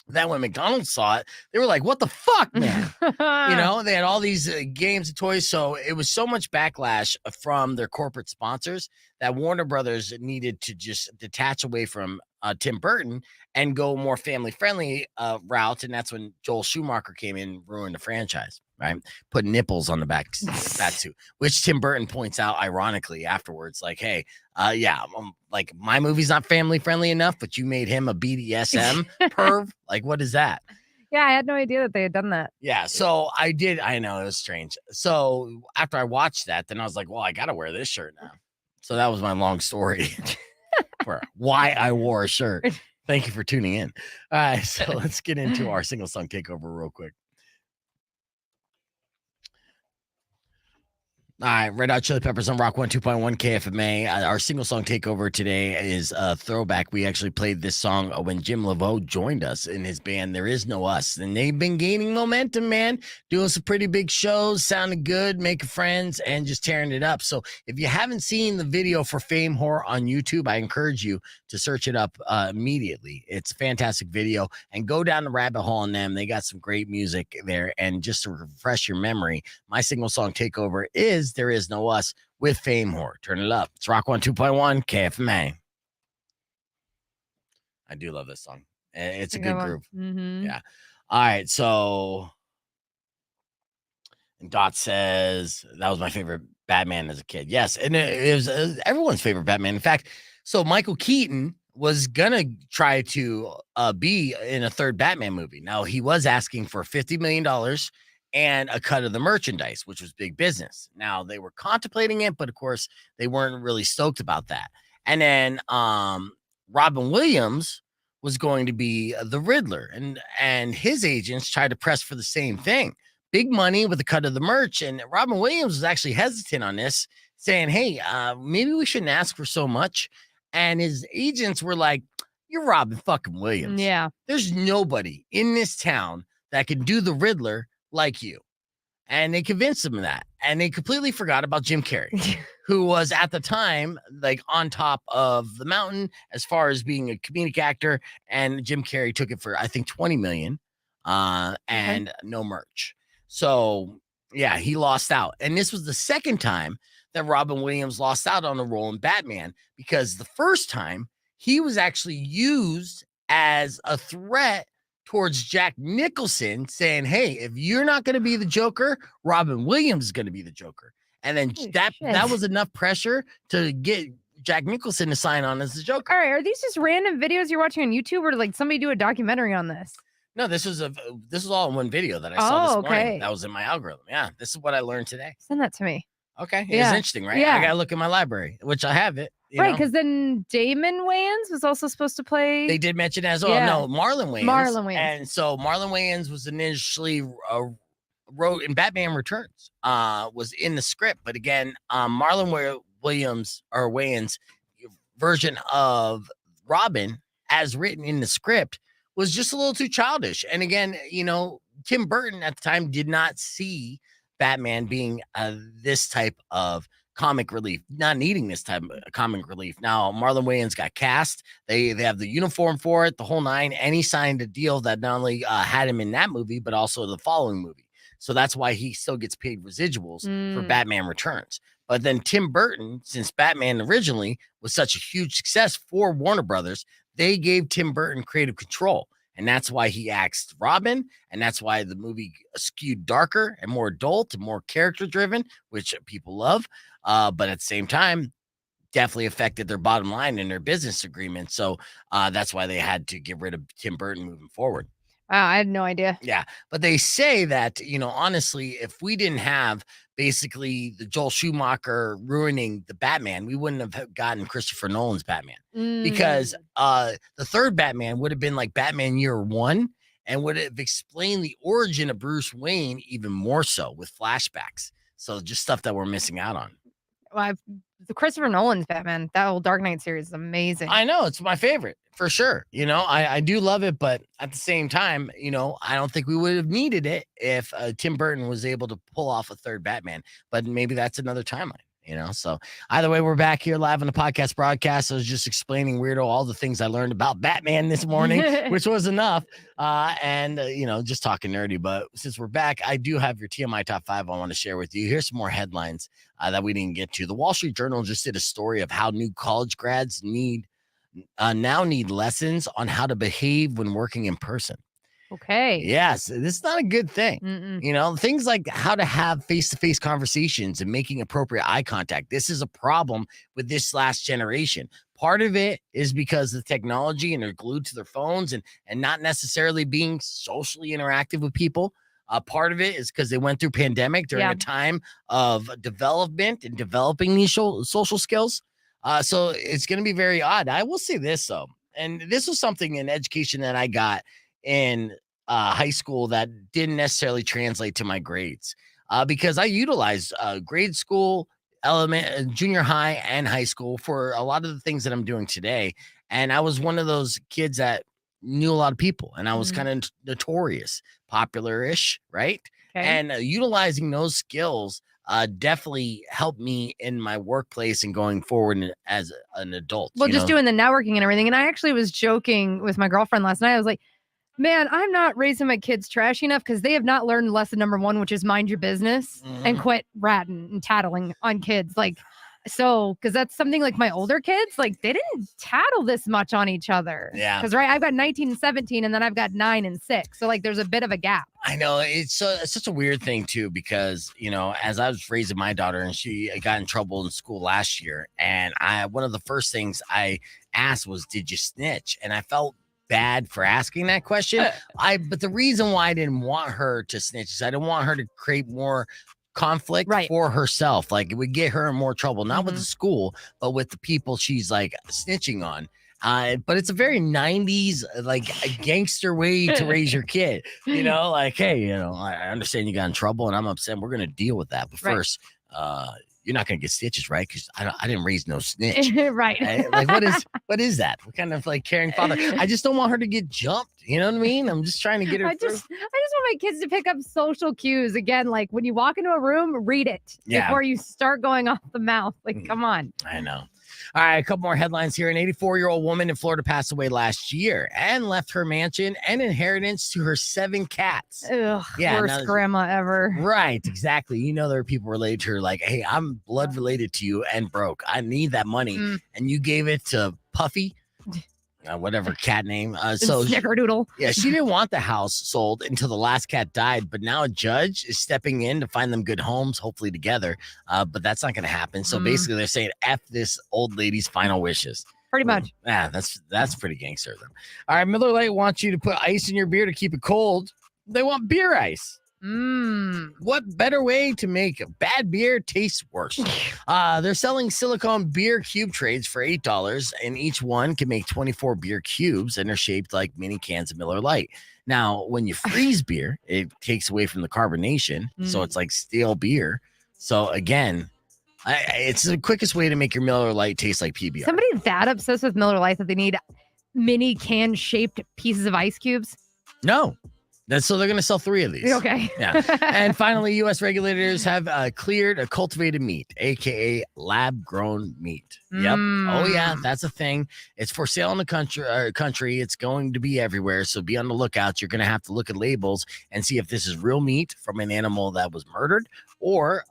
that when McDonald's saw it, they were like, what the fuck, man? They had all these games and toys. So it was so much backlash from their corporate sponsors that Warner Brothers needed to just detach away from Tim Burton and go more family-friendly route. And that's when Joel Schumacher came in and ruined the franchise, right? Put nipples on the back suit, which Tim Burton points out ironically afterwards. Like, hey, like my movie's not family-friendly enough, but you made him a BDSM perv. Like, what is that? Yeah, I had no idea that they had done that. Yeah, so I did. I know it was strange. So after I watched that, then I was like, well, I got to wear this shirt now. So that was my long story for why I wore a shirt. Thank you for tuning in. All right, so let's get into our single song takeover real quick. All right, Red Hot Chili Peppers on Rock 102.1 KFMA. Our single song takeover today is a throwback. We actually played this song when Jim Laveau joined us in his band There Is No Us. And they've been gaining momentum, man. Doing some pretty big shows, sounding good, making friends, and just tearing it up. So if you haven't seen the video for Fame Whore on YouTube, I encourage you to search it up immediately. It's a fantastic video. And go down the rabbit hole on them. They got some great music there. And just to refresh your memory, my single song takeover is There Is No Us with Fame Whore. Turn it up. It's Rock 102.1 KFMA. I do love this song. It's a good groove. Yeah. All right. So Dot says that was my favorite Batman as a kid. Yes. And it was everyone's favorite Batman. In fact, so Michael Keaton was going to try to be in a third Batman movie. Now, he was asking for $50 million and a cut of the merchandise, which was big business. Now, they were contemplating it, but of course, they weren't really stoked about that. And then Robin Williams was going to be the Riddler, and his agents tried to press for the same thing. Big money with a cut of the merch, and Robin Williams was actually hesitant on this, saying, hey, maybe we shouldn't ask for so much. And his agents were like, you're Robin fucking Williams. Yeah. There's nobody in this town that can do the Riddler like you. And they convinced him of that. and they completely forgot about Jim Carrey, who was at the time like on top of the mountain as far as being a comedic actor. And Jim Carrey took it for I think 20 million, and no merch. So yeah, he lost out. And this was the second time that Robin Williams lost out on a role in Batman, because the first time he was actually used as a threat towards Jack Nicholson, saying, hey, if you're not going to be the Joker, Robin Williams is going to be the Joker. And then that was enough pressure to get Jack Nicholson to sign on as the Joker. All right, are these just random videos you're watching on YouTube, or like somebody do a documentary on this? No, this is all in one video that I saw this morning. That was in my algorithm. Yeah, this is what I learned today. Send that to me. Okay, it's interesting, right? Yeah. I gotta look in my library, which I have it. Right, because then Damon Wayans was also supposed to play. They did mention as well. Yeah. No, Marlon Wayans. Marlon Wayans. And so Marlon Wayans was initially wrote in Batman Returns, was in the script. But again, Marlon Wayans' version of Robin, as written in the script, was just a little too childish. And again, Tim Burton at the time did not see Batman being this type of comic relief, not needing this type of comic relief. Now, Marlon Wayans got cast. They have the uniform for it, the whole nine, and he signed a deal that not only had him in that movie, but also the following movie. So that's why he still gets paid residuals for Batman Returns. But then Tim Burton, since Batman originally was such a huge success for Warner Brothers, they gave Tim Burton creative control. And that's why he axed Robin. And that's why the movie skewed darker and more adult and more character driven, which people love. But at the same time, definitely affected their bottom line in their business agreement. So that's why they had to get rid of Tim Burton moving forward. Wow, I had no idea. Yeah. But they say that, honestly, if we didn't have basically the Joel Schumacher ruining the Batman, we wouldn't have gotten Christopher Nolan's Batman. Because the third Batman would have been like Batman Year One and would have explained the origin of Bruce Wayne even more so with flashbacks. So just stuff that we're missing out on. Well, the Christopher Nolan's Batman, that whole Dark Knight series is amazing. I know, it's my favorite for sure. I do love it, but at the same time, I don't think we would have needed it if Tim Burton was able to pull off a third Batman. But maybe that's another timeline. So either way, we're back here live on the podcast broadcast. I was just explaining, Weirdo, all the things I learned about Batman this morning, which was enough. And just talking nerdy. But since we're back, I do have your TMI top 5 I want to share with you. Here's some more headlines that we didn't get to. The Wall Street Journal just did a story of how new college grads now need lessons on how to behave when working in person. Okay. Yes, this is not a good thing. Things like how to have face-to-face conversations and making appropriate eye contact. This is a problem with this last generation. Part of it is because of the technology and they're glued to their phones and not necessarily being socially interactive with people. Part of it is because they went through pandemic during a time of development and developing these social skills. So it's going to be very odd. I will say this, though, and this was something in education that I got in high school that didn't necessarily translate to my grades because I utilized grade school, junior high, and high school for a lot of the things that I'm doing today. And I was one of those kids that knew a lot of people, and I was kind of notorious, popular-ish, right? Okay. And utilizing those skills definitely helped me in my workplace and going forward as an adult. Well, just doing the networking and everything. And I actually was joking with my girlfriend last night. I was like, man, I'm not raising my kids trashy enough because they have not learned lesson number 1, which is mind your business and quit ratting and tattling on kids. Because that's something like my older kids, they didn't tattle this much on each other. Yeah. Because, right, I've got 19 and 17 and then I've got 9 and 6. So, there's a bit of a gap. I know. It's such a weird thing, too, because, as I was raising my daughter and she got in trouble in school last year, and one of the first things I asked was, did you snitch? And I felt bad for asking that question. But the reason why I didn't want her to snitch is I didn't want her to create more conflict for herself. It would get her in more trouble, not with the school, but with the people she's snitching on. But it's a very 90s, a gangster way to raise your kid, hey, I understand you got in trouble and I'm upset. We're going to deal with that. But first, you're not gonna get stitches, right? Because I didn't raise no snitch. Right. Like what is that? What kind of like caring father? I just don't want her to get jumped. You know what I mean? I'm just trying to get her. I just want my kids to pick up social cues again. Like when you walk into a room, read it before you start going off the mouth. Like, come on. I know. All right, a couple more headlines here. An 84-year-old woman in Florida passed away last year and left her mansion and inheritance to her 7 cats. Ugh, worst grandma ever. Right, exactly. You know, there are people related to her like, hey, I'm blood related to you and broke. I need that money. And you gave it to Puffy. Whatever cat name. So Snickerdoodle. She didn't want the house sold until the last cat died, but now a judge is stepping in to find them good homes, hopefully together. But that's not going to happen. So basically, they're saying F this old lady's final wishes. Pretty much. Yeah, that's pretty gangster of them. All right, Miller Lite wants you to put ice in your beer to keep it cold. They want beer ice. What better way to make bad beer taste worse? They're selling silicone beer cube trays for $8, and each one can make 24 beer cubes, and they're shaped like mini cans of Miller Lite. Now, when you freeze beer, it takes away from the carbonation, so it's like stale beer. So again, it's the quickest way to make your Miller Lite taste like PBR. Somebody that obsessed with Miller Lite that they need mini can shaped pieces of ice cubes? No. So they're going to sell 3 of these. Okay. Yeah. And finally, U.S. regulators have cleared a cultivated meat, a.k.a. lab-grown meat. Yep. Oh, yeah. That's a thing. It's for sale in the country. It's going to be everywhere. So be on the lookout. You're going to have to look at labels and see if this is real meat from an animal that was murdered or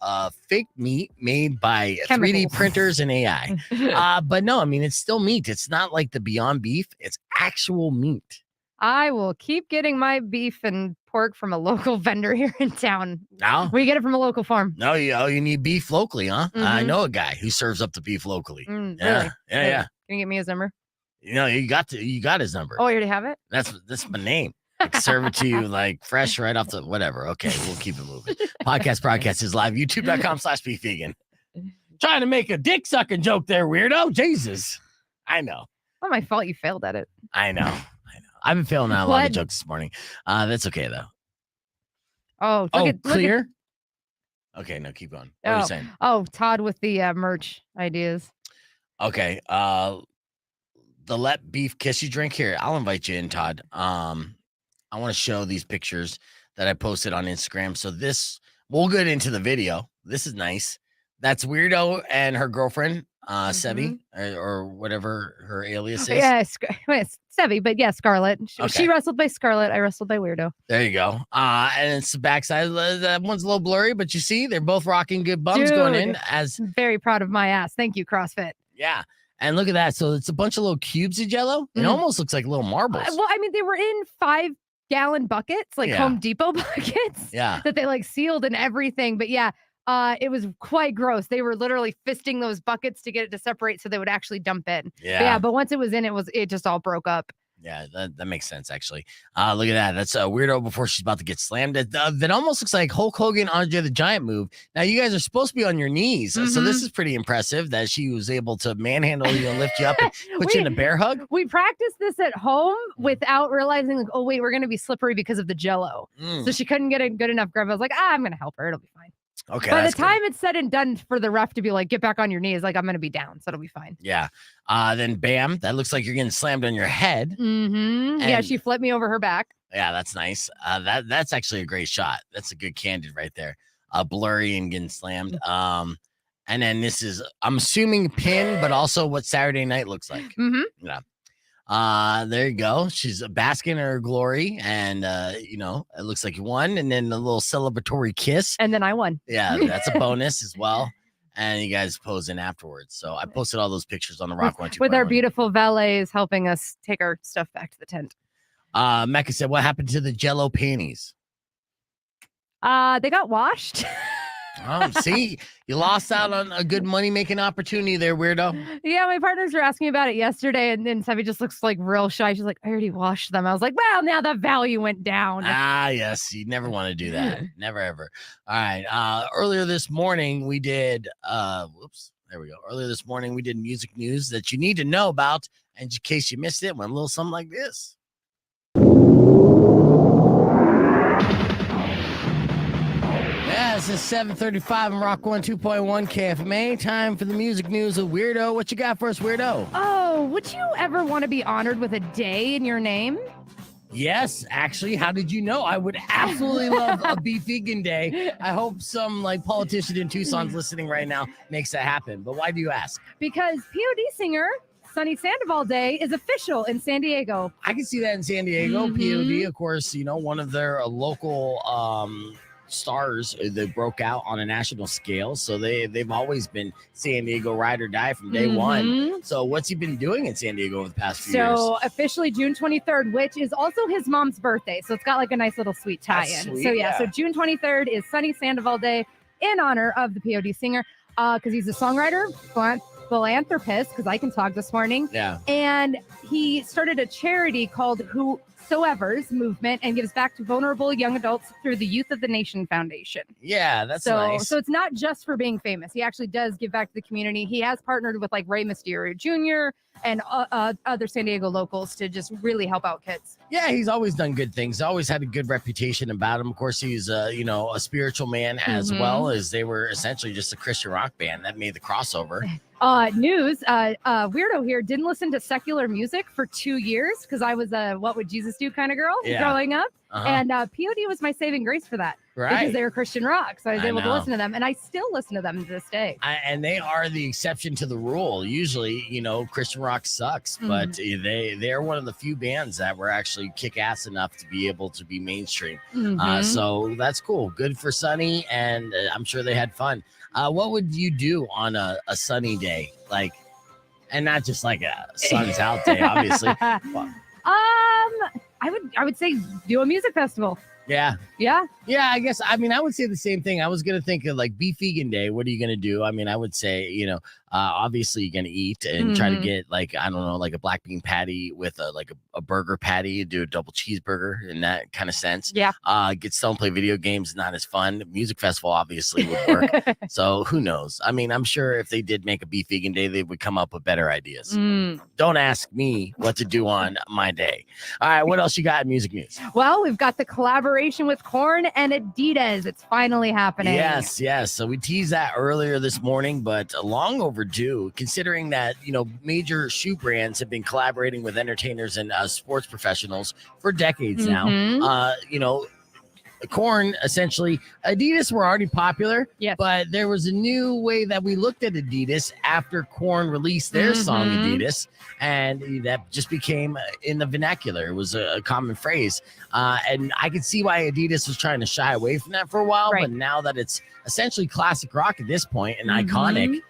fake meat made by Chemicals. 3D printers and AI. But no, I mean, it's still meat. It's not like the Beyond Beef. It's actual meat. I will keep getting my beef and pork from a local vendor here in town. No? We get it from a local farm. No, you need beef locally, huh? I know a guy who serves up the beef locally. Really? Yeah. Can you get me his number? You know, you got his number. Oh, you already have it? That's my name. I can serve it to you like fresh right off the whatever. Okay, we'll keep it moving. Podcast is live. YouTube.com/beefvegan. Trying to make a dick sucking joke there, weirdo. Jesus. I know. Not my fault you failed at it. I know. I've been failing out a lot of jokes this morning. That's okay though. Oh, clear? Okay, no, keep going. What are you saying? Oh, Todd with the merch ideas. Okay. The Let Beef Kiss You drink here. I'll invite you in, Todd. I want to show these pictures that I posted on Instagram. So we'll get into the video. This is nice. That's Weirdo and her girlfriend, Sebi, or whatever her alias is. Yeah, it's Sebi, but yeah, Scarlett. She wrestled by Scarlett. I wrestled by Weirdo. There you go. And it's the backside. That one's a little blurry, but you see, they're both rocking good bums going in. I'm very proud of my ass. Thank you, CrossFit. Yeah. And look at that. So it's a bunch of little cubes of Jell-O. It almost looks like little marbles. Well, I mean, they were in 5-gallon buckets, like Home Depot buckets. Yeah. That they like sealed and everything. But yeah. It was quite gross. They were literally fisting those buckets to get it to separate so they would actually dump in. Yeah. But once it was in, it just all broke up. Yeah, that makes sense, actually. Look at that. That's a Weirdo before she's about to get slammed. That almost looks like Hulk Hogan, Andre the Giant move. Now, you guys are supposed to be on your knees. So this is pretty impressive that she was able to manhandle you and lift you up and put you in a bear hug. We practiced this at home without realizing, like, oh, wait, we're going to be slippery because of the Jell-O. So she couldn't get a good enough grip. I was like, I'm going to help her. It'll be fine. Okay. By the time it's said and done for the ref to be like, get back on your knees, like, I'm going to be down. So it'll be fine. Yeah. Then bam, that looks like you're getting slammed on your head. Yeah, she flipped me over her back. Yeah, that's nice. That's actually a great shot. That's a good candid right there. Blurry and getting slammed. And then this is, I'm assuming pin, but also what Saturday night looks like. Yeah. There you go. She's basking in her glory, and it looks like you won, and then a little celebratory kiss. And then I won. Yeah, that's a bonus as well. And you guys pose in afterwards. So I posted all those pictures on the Rock 1 2 with our beautiful valets helping us take our stuff back to the tent. Mecca said, what happened to the Jell-O panties? They got washed. Oh, see, you lost out on a good money-making opportunity there, weirdo. Yeah, my partners were asking me about it yesterday, and then Sebi just looks like real shy. She's like, I already washed them. I was like, well, now the value went down. Yes, you never want to do that. Never, ever. All right. Earlier this morning, we did, there we go. Earlier this morning, we did music news that you need to know about. And in case you missed it, went a little something like this. Yes, it's 7:35 and Rock 102.1 KFMA. Time for the music news of Weirdo. What you got for us, Weirdo? Oh, would you ever want to be honored with a day in your name? Yes, actually. How did you know? I would absolutely love a Be Vegan Day. I hope some politician in Tucson's listening right now makes that happen. But why do you ask? Because POD singer Sunny Sandoval Day is official in San Diego. I can see that in San Diego. POD, of course, one of their local stars that broke out on a national scale. So they've always been San Diego ride or die from day one. So what's he been doing in San Diego over the past few years? So officially June 23rd, which is also his mom's birthday. So it's got a nice little sweet tie-in. Sweet, So so June 23rd is Sunny Sandoval Day in honor of the POD singer because he's a songwriter, philanthropist, because I can talk this morning. Yeah. And he started a charity called Whosoever's Movement and gives back to vulnerable young adults through the Youth of the Nation Foundation. Yeah, that's so nice. So it's not just for being famous. He actually does give back to the community. He has partnered with Rey Mysterio Jr. and other San Diego locals to just really help out kids. Yeah, he's always done good things. Always had a good reputation about him. Of course, he's a spiritual man as well as they were essentially just a Christian rock band that made the crossover. News, Weirdo here didn't listen to secular music for 2 years because I was a what would Jesus do kind of girl growing up. And POD was my saving grace for that. Right. Because they were Christian rock. So I was able to listen to them. And I still listen to them to this day. And they are the exception to the rule. Usually, Christian rock sucks, but they're one of the few bands that were actually kick ass enough to be able to be mainstream. So that's cool. Good for Sunny. And I'm sure they had fun. What would you do on a sunny day? And not just a sun's out day, obviously. I would say do a music festival. Yeah. Yeah. Yeah, I guess. I would say the same thing. I was going to think of Be Vegan Day. What are you going to do? I would say, obviously you're going to eat and try to get a black bean patty with a burger patty, do a double cheeseburger in that kind of sense. Yeah. Get stoned, play video games, not as fun. Music festival obviously would work. So who knows? I'm sure if they did make a Be Vegan Day, they would come up with better ideas. Don't ask me what to do on my day. All right. What else you got in music news? Well, we've got the collaboration with Korn and Adidas. It's finally happening. Yes. So we teased that earlier this morning, but long overdue, considering that, major shoe brands have been collaborating with entertainers and sports professionals for decades now. Korn, essentially, Adidas were already popular, but there was a new way that we looked at Adidas after Korn released their song Adidas, and that just became in the vernacular. It was a common phrase, and I could see why Adidas was trying to shy away from that for a while, but now that it's essentially classic rock at this point and iconic,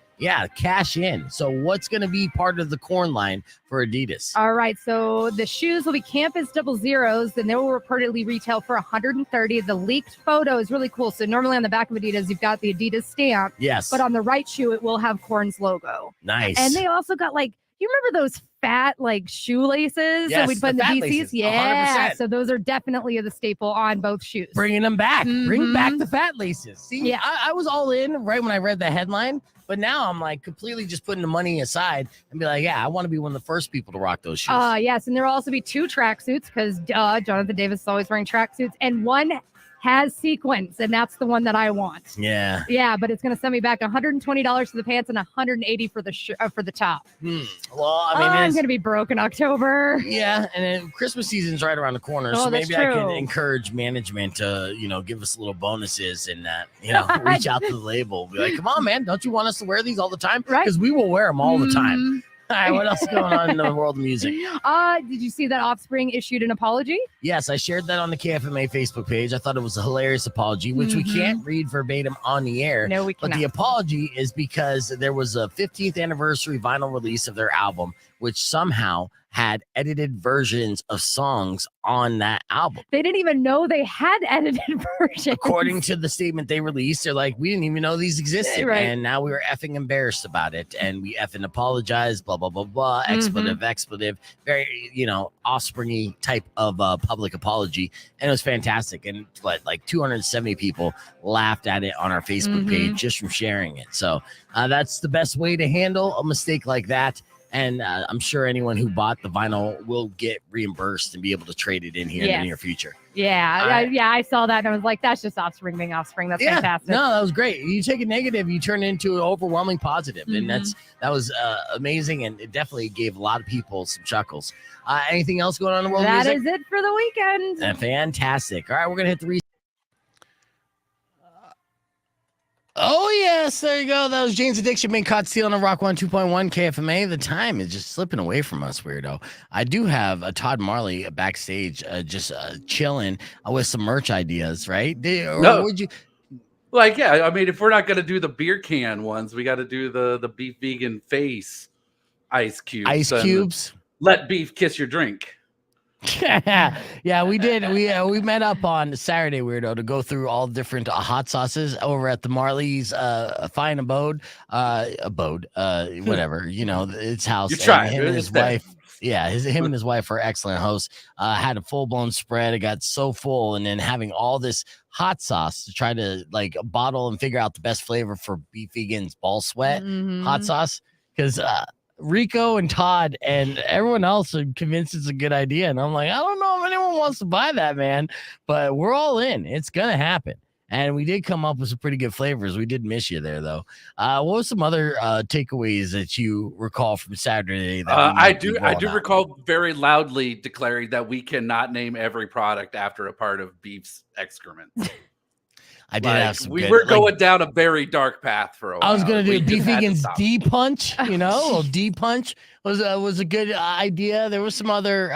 cash in. So what's going to be part of the Korn line for Adidas? All right. So the shoes will be Campus 00s, and they will reportedly retail for $130. The leaked photo is really cool. So normally on the back of Adidas, you've got the Adidas stamp. Yes. But on the right shoe, it will have Korn's logo. Nice. And they also got you remember those fat shoelaces that we'd put in the DCs? Laces. Yeah. 100%. So those are definitely the staple on both shoes. Bringing them back. Bring back the fat laces. See, I was all in right when I read the headline, but now I'm completely just putting the money aside and be I want to be one of the first people to rock those shoes. Yes. And there will also be 2 tracksuits because Jonathan Davis is always wearing tracksuits, and one has sequins, and that's the one that I want. Yeah. Yeah, but it's going to send me back $120 for the pants and $180 for the top. Well, I'm going to be broke in October. Yeah, and then Christmas season's right around the corner, so maybe I can encourage management to, give us little bonuses and reach out to the label. Be like, come on, man, don't you want us to wear these all the time? Right. Because we will wear them all the time. All right, what else is going on in the world of music? Did you see that Offspring issued an apology? Yes, I shared that on the KFMA Facebook page. I thought it was a hilarious apology, which we can't read verbatim on the air. No, we cannot. But the apology is because there was a 15th anniversary vinyl release of their album, which somehow had edited versions of songs on that album. They didn't even know they had edited versions. According to the statement they released, they're like, we didn't even know these existed. Right. And now we were effing embarrassed about it. And we effing apologize, blah, blah, blah, blah, expletive. Very, Offspring-y type of public apology. And it was fantastic. And 270 people laughed at it on our Facebook page just from sharing it. So that's the best way to handle a mistake like that. And I'm sure anyone who bought the vinyl will get reimbursed and be able to trade it in here in the near future. Yeah, I saw that and I was like, that's just offspring being offspring. That's fantastic. No, that was great. You take a negative, you turn it into an overwhelming positive, and that was amazing, and it definitely gave a lot of people some chuckles. Anything else going on in the world of music? That is it for the weekend. Fantastic. All right, we're gonna hit the Oh, yes. There you go. That was Jane's Addiction being caught stealing a Rock 102.1 KFMA. The time is just slipping away from us, weirdo. I do have a Todd Marley backstage just chilling with some merch ideas, right? Would you? Like, yeah, I mean, if we're not going to do the beer can ones, we got to do the beef vegan face ice cubes. Ice cubes? Let beef kiss your drink. Yeah, we did. We met up on Saturday, weirdo, to go through all different hot sauces over at the Marley's fine abode, whatever, its house. You try him and his wife. Yeah, him and his wife are excellent hosts. Had a full blown spread. It got so full, and then having all this hot sauce to try to like bottle and figure out the best flavor for beef vegan's ball sweat hot sauce, because Rico and Todd and everyone else are convinced it's a good idea. And I'm like, I don't know if anyone wants to buy that, man, but we're all in. It's going to happen. And we did come up with some pretty good flavors. We did miss you there, though. What were some other takeaways that you recall from Saturday? I do recall very loudly declaring that we cannot name every product after a part of beef's excrement. I did have some. We were going down a very dark path for a while. I was going to do Beef Vegan's D Punch. A little D Punch was a good idea. There was some other,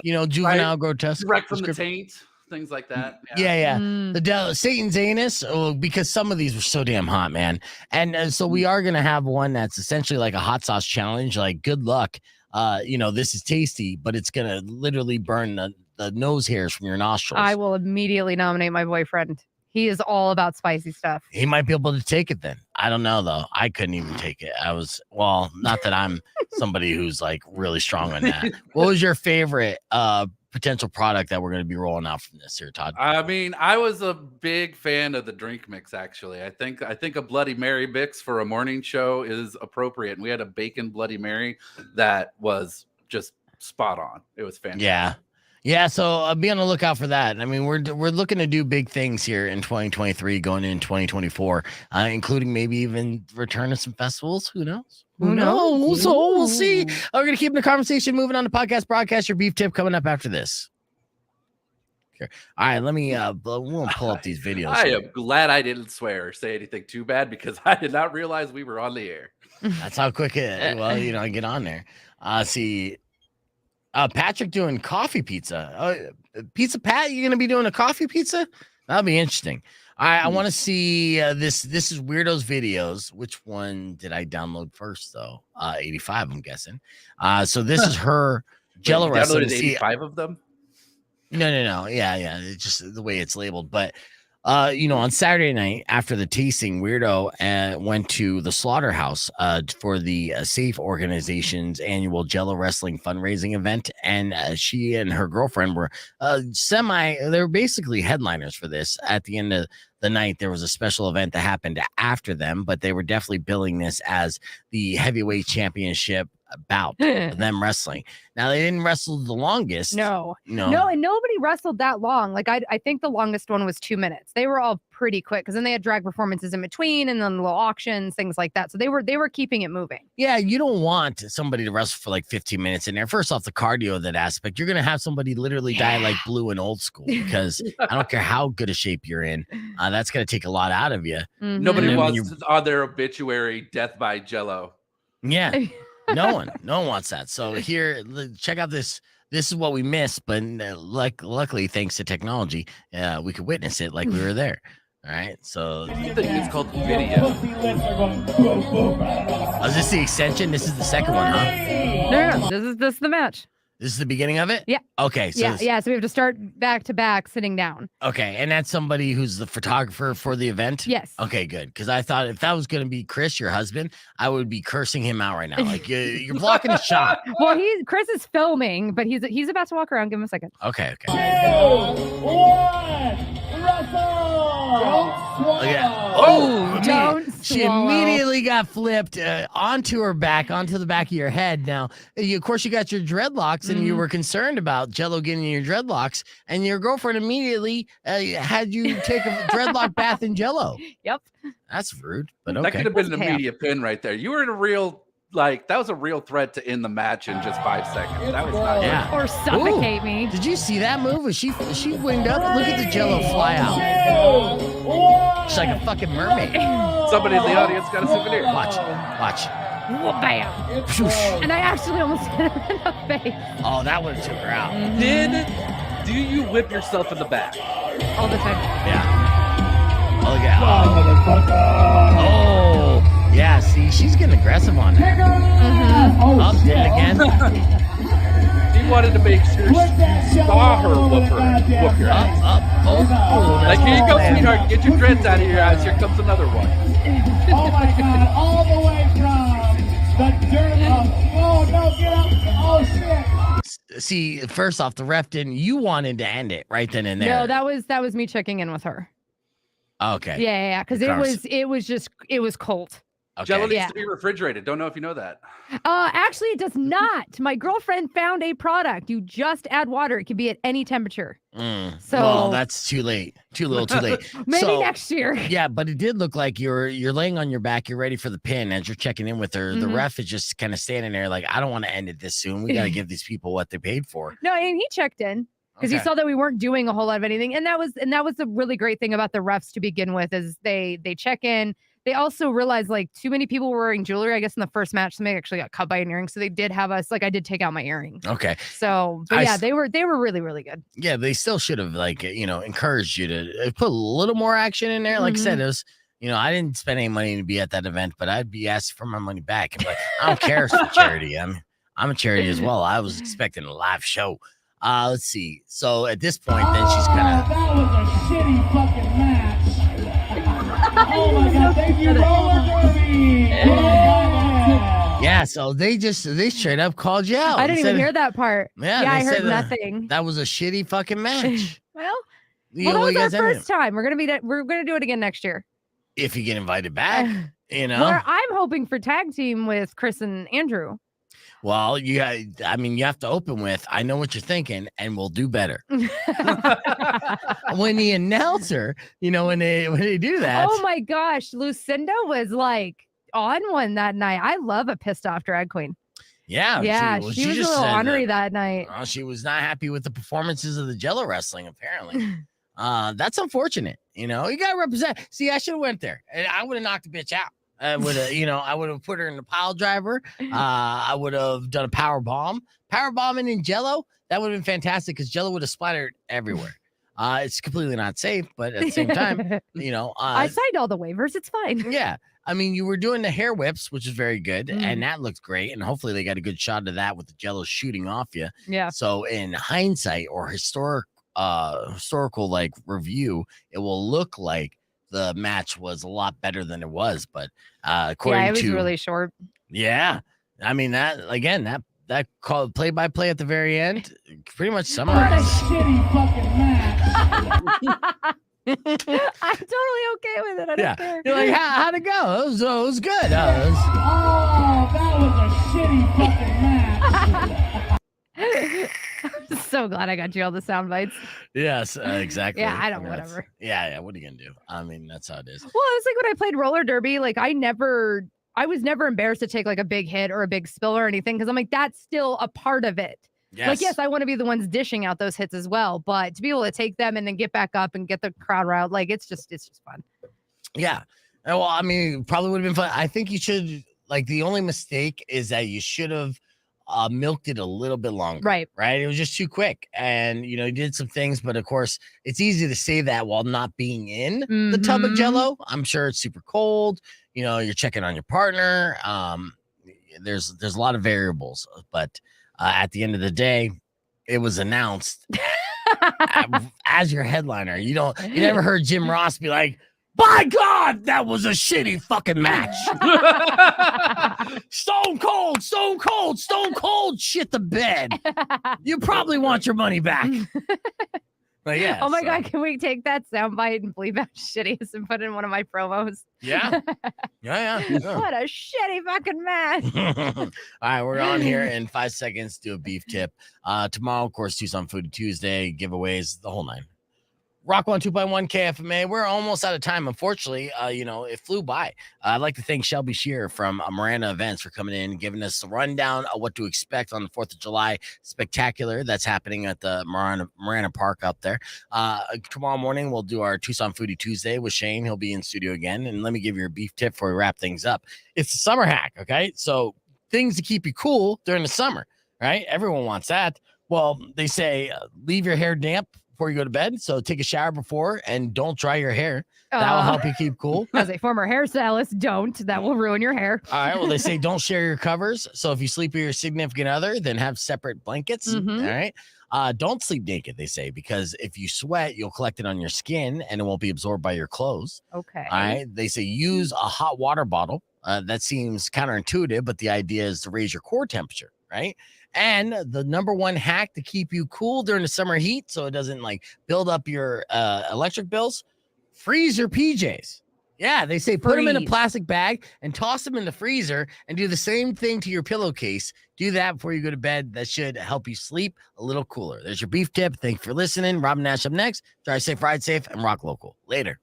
juvenile grotesque. Direct from the taint, things like that. Yeah. The Satan's anus, because some of these were so damn hot, man. And so we are going to have one that's essentially like a hot sauce challenge. Like, good luck. This is tasty, but it's going to literally burn the nose hairs from your nostrils. I will immediately nominate my boyfriend. He is all about spicy stuff. He might be able to take it then. I don't know, though. I couldn't even take it. Not that I'm somebody who's like really strong on that. What was your favorite potential product that we're going to be rolling out from this here, Todd? I mean, I was a big fan of the drink mix, actually. I think a Bloody Mary mix for a morning show is appropriate. And we had a bacon Bloody Mary that was just spot on. It was fantastic. Yeah, so be on the lookout for that. I mean, we're looking to do big things here in 2023, going in 2024, including maybe even return to some festivals. Who knows? Who knows? So we'll see. We're going to keep the conversation moving on to podcast broadcast. Your beef tip coming up after this. Okay. All right, let me we'll pull up these videos. I am glad I didn't swear or say anything too bad because I did not realize we were on the air. That's how quick I get on there. See. Patrick doing coffee pizza. Pizza Pat, you're gonna be doing a coffee pizza? That'll be interesting. All right, I want to see this. This is Weirdo's videos. Which one did I download first, though? 85, I'm guessing. So this is her Jello wrestling. 85 of them? No. Yeah. It's just the way it's labeled, but. On Saturday night after the tasting, Weirdo went to the Slaughterhouse for the Safe Organization's annual Jello Wrestling fundraising event, and she and her girlfriend were they were basically headliners for this. At the end of the night, there was a special event that happened after them, but they were definitely billing this as the heavyweight championship bout of them wrestling. Now, they didn't wrestle the longest. No, and nobody wrestled that long. Like, I think the longest one was 2 minutes. They were all pretty quick because then they had drag performances in between and then little auctions, things like that. So they were keeping it moving. Yeah, you don't want somebody to wrestle for like 15 minutes in there. First off, the cardio, that aspect, you're going to have somebody literally die like Blue in Old School, because I don't care how good a shape you're in. That's going to take a lot out of you. Mm-hmm. Nobody wants on their obituary death by Jello. Yeah. No one wants that. So here, check out this. This is what we missed, but luckily, thanks to technology, we could witness it like we were there. All right, so it's called video. Is this the extension? This is the second one, huh? No. This is the match. This is the beginning of it? Yeah. Okay. So So we have to start back to back sitting down. Okay. And that's somebody who's the photographer for the event? Yes. Okay, good. Because I thought if that was going to be Chris, your husband, I would be cursing him out right now. Like, you're blocking the shot. Well, Chris is filming, but he's about to walk around. Give him a second. Okay. 2, 1, wrestle! Don't swallow. Yeah. Don't She swallow. immediately immediately got flipped onto her back, onto the back of your head. Now, of course, you got your dreadlocks, and you were concerned about Jello getting in your dreadlocks, and your girlfriend immediately had you take a dreadlock bath in Jello. Yep. That's rude, but okay. That could have been an Chaos. immediate pin right there. You were in a real, that was a real threat to end the match in just 5 seconds. That was not Yeah. Or suffocate me. Did you see that move? Was she winged up? Look at the Jello fly out. She's like a fucking mermaid. Somebody in the audience got a souvenir. Watch. Whoa, bam. And I actually almost hit her in the face Oh, that would have took her out. Do you whip yourself in the back? all the time. Yeah. Oh, look at Oh, yeah. See, she's getting aggressive on that. Up, did it again. He wanted to make sure you saw her whoop your ass. Up. Oh, Like, here you go, sweetheart. Get your dreads out of your eyes. Here comes another one. Oh my God, all the way from the dirt of, oh no, get up, oh shit. See, first off, the ref didn't. You wanted to end it right then and there. No, that was me checking in with her. Okay. Yeah, because it was cold. Okay. Jello needs Yeah. to be refrigerated. Don't know if you know that. Actually, it does not. My girlfriend found a product. You just add water. It can be at any temperature. So well, that's too late. Too little, too late. maybe So, next year. Yeah, but it did look like you're laying on your back. You're ready for the pin as you're checking in with her. The ref is just kind of standing there like, I don't want to end it this soon. We got to give these people what they paid for. No, and he checked in because he Okay. saw that we weren't doing a whole lot of anything, and that was the really great thing about the refs to begin with is they check in. They also realized like too many people were wearing jewelry. I guess in the first match, somebody actually got cut by an earring, so they did have us. Like I did take out my earring. Okay. So, but yeah, they were really really good. Yeah, they still should have encouraged you to put a little more action in there. Like I said, it was, I didn't spend any money to be at that event, but I'd be asking for my money back. And like, I don't care if it's for charity. I'm a charity as well. I was expecting a live show. Let's see. So at this point, then she's kind of. That was a shitty fucking match. Oh my God, thank you, roller derby. Yeah, so they straight up called you out. I didn't even Said- hear that part. Yeah, Yeah, I they heard said, nothing. That was a shitty fucking match. Well, You that know, was you our guys haven't- first time. We're gonna do it again next year. if you get invited back, Well, I'm hoping for tag team with Chris and Andrew. Well, you have to open with, I know what you're thinking, and we'll do better. When the announcer, when they do that. Oh my gosh, Lucinda was like on one that night. I love a pissed off drag queen. Yeah. She was a just little said ornery that, that night. she was not happy with the performances of the Jello wrestling, apparently. That's unfortunate. You gotta represent. See, I should have went there and I would have knocked the bitch out. I would have, I would have put her in the pile driver. I would have done a power bombing in Jello. That would have been fantastic because Jello would have splattered everywhere. It's completely not safe, but at the same time, I signed all the waivers. It's fine. yeah. I mean, you were doing the hair whips, which is very good, and that looked great. And hopefully, they got a good shot of that with the Jello shooting off you. Yeah. So, in hindsight or historical like review, it will look like the match was a lot better than it was. But according it was to really short. yeah, I mean that again that call play by play at the very end pretty much summarized. Shitty fucking match. I'm totally okay with it. I don't care. You're like, how'd it go? It was good. Oh, that was a shitty fucking match. I'm so glad I got you all the sound bites. Yes, exactly. Yeah, I don't. mean, that's- Whatever. Yeah. What are you gonna do? I mean, that's how it is. Well, it was like when I played roller derby. Like I was never embarrassed to take like a big hit or a big spill or anything because I'm like that's still a part of it. Yes. Like yes, I want to be the ones dishing out those hits as well, but to be able to take them and then get back up and get the crowd riled, like it's just fun. Yeah. Well, I mean, probably would have been fun. I think you should the only mistake is that you should have milked it a little bit longer. Right. It was just too quick. And you did some things, but of course it's easy to say that while not being in the tub of Jello. I'm sure it's super cold. You're checking on your partner. There's a lot of variables, but at the end of the day, it was announced as your headliner. You never heard Jim Ross be like, by God, that was a shitty fucking match. Stone cold, shit the bed. You probably want your money back. But yeah. Oh my so- God, can we take that soundbite and bleep out shittiest and put it in one of my promos? Yeah. Yeah. What a shitty fucking mess. All right, we're on here in 5 seconds. Do a beef tip. Tomorrow, of course, Tucson Food Tuesday, giveaways, the whole nine. Rock 102.1 KFMA. We're almost out of time. Unfortunately, it flew by. I'd like to thank Shelby Shearer from Miranda Events for coming in and giving us a rundown of what to expect on the 4th of July spectacular that's happening at the Miranda Park up there. Tomorrow morning, we'll do our Tucson Foodie Tuesday with Shane. He'll be in studio again. And let me give you a beef tip before we wrap things up. It's a summer hack, okay? So things to keep you cool during the summer, right? Everyone wants that. Well, they say leave your hair damp before you go to bed. So take a shower before and don't dry your hair. That will help you keep cool. As a former hairstylist, don't. That will ruin your hair. All right. Well, they say don't share your covers. So if you sleep with your significant other, then have separate blankets. Mhm. All right. Don't sleep naked, they say, because if you sweat, you'll collect it on your skin and it won't be absorbed by your clothes. Okay. All right. They say use a hot water bottle. That seems counterintuitive, but the idea is to raise your core temperature, right? And the number one hack to keep you cool during the summer heat so it doesn't like build up your electric bills, freeze your PJs. Yeah, they say put them in a Freeze. plastic bag and toss them in the freezer and do the same thing to your pillowcase. Do that before you go to bed. That should help you sleep a little cooler. There's your beef tip. Thank you for listening. Robin Nash up next. Drive safe, ride safe, and rock local. Later.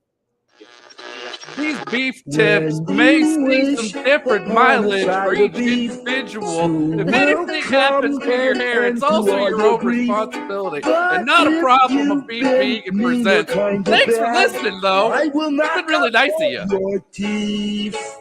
These beef tips may see some different mileage for each individual. If anything happens to your hair, it's also your own responsibility and not a problem of being vegan presents. Thanks for listening, though. It's been really nice of you. Your teeth.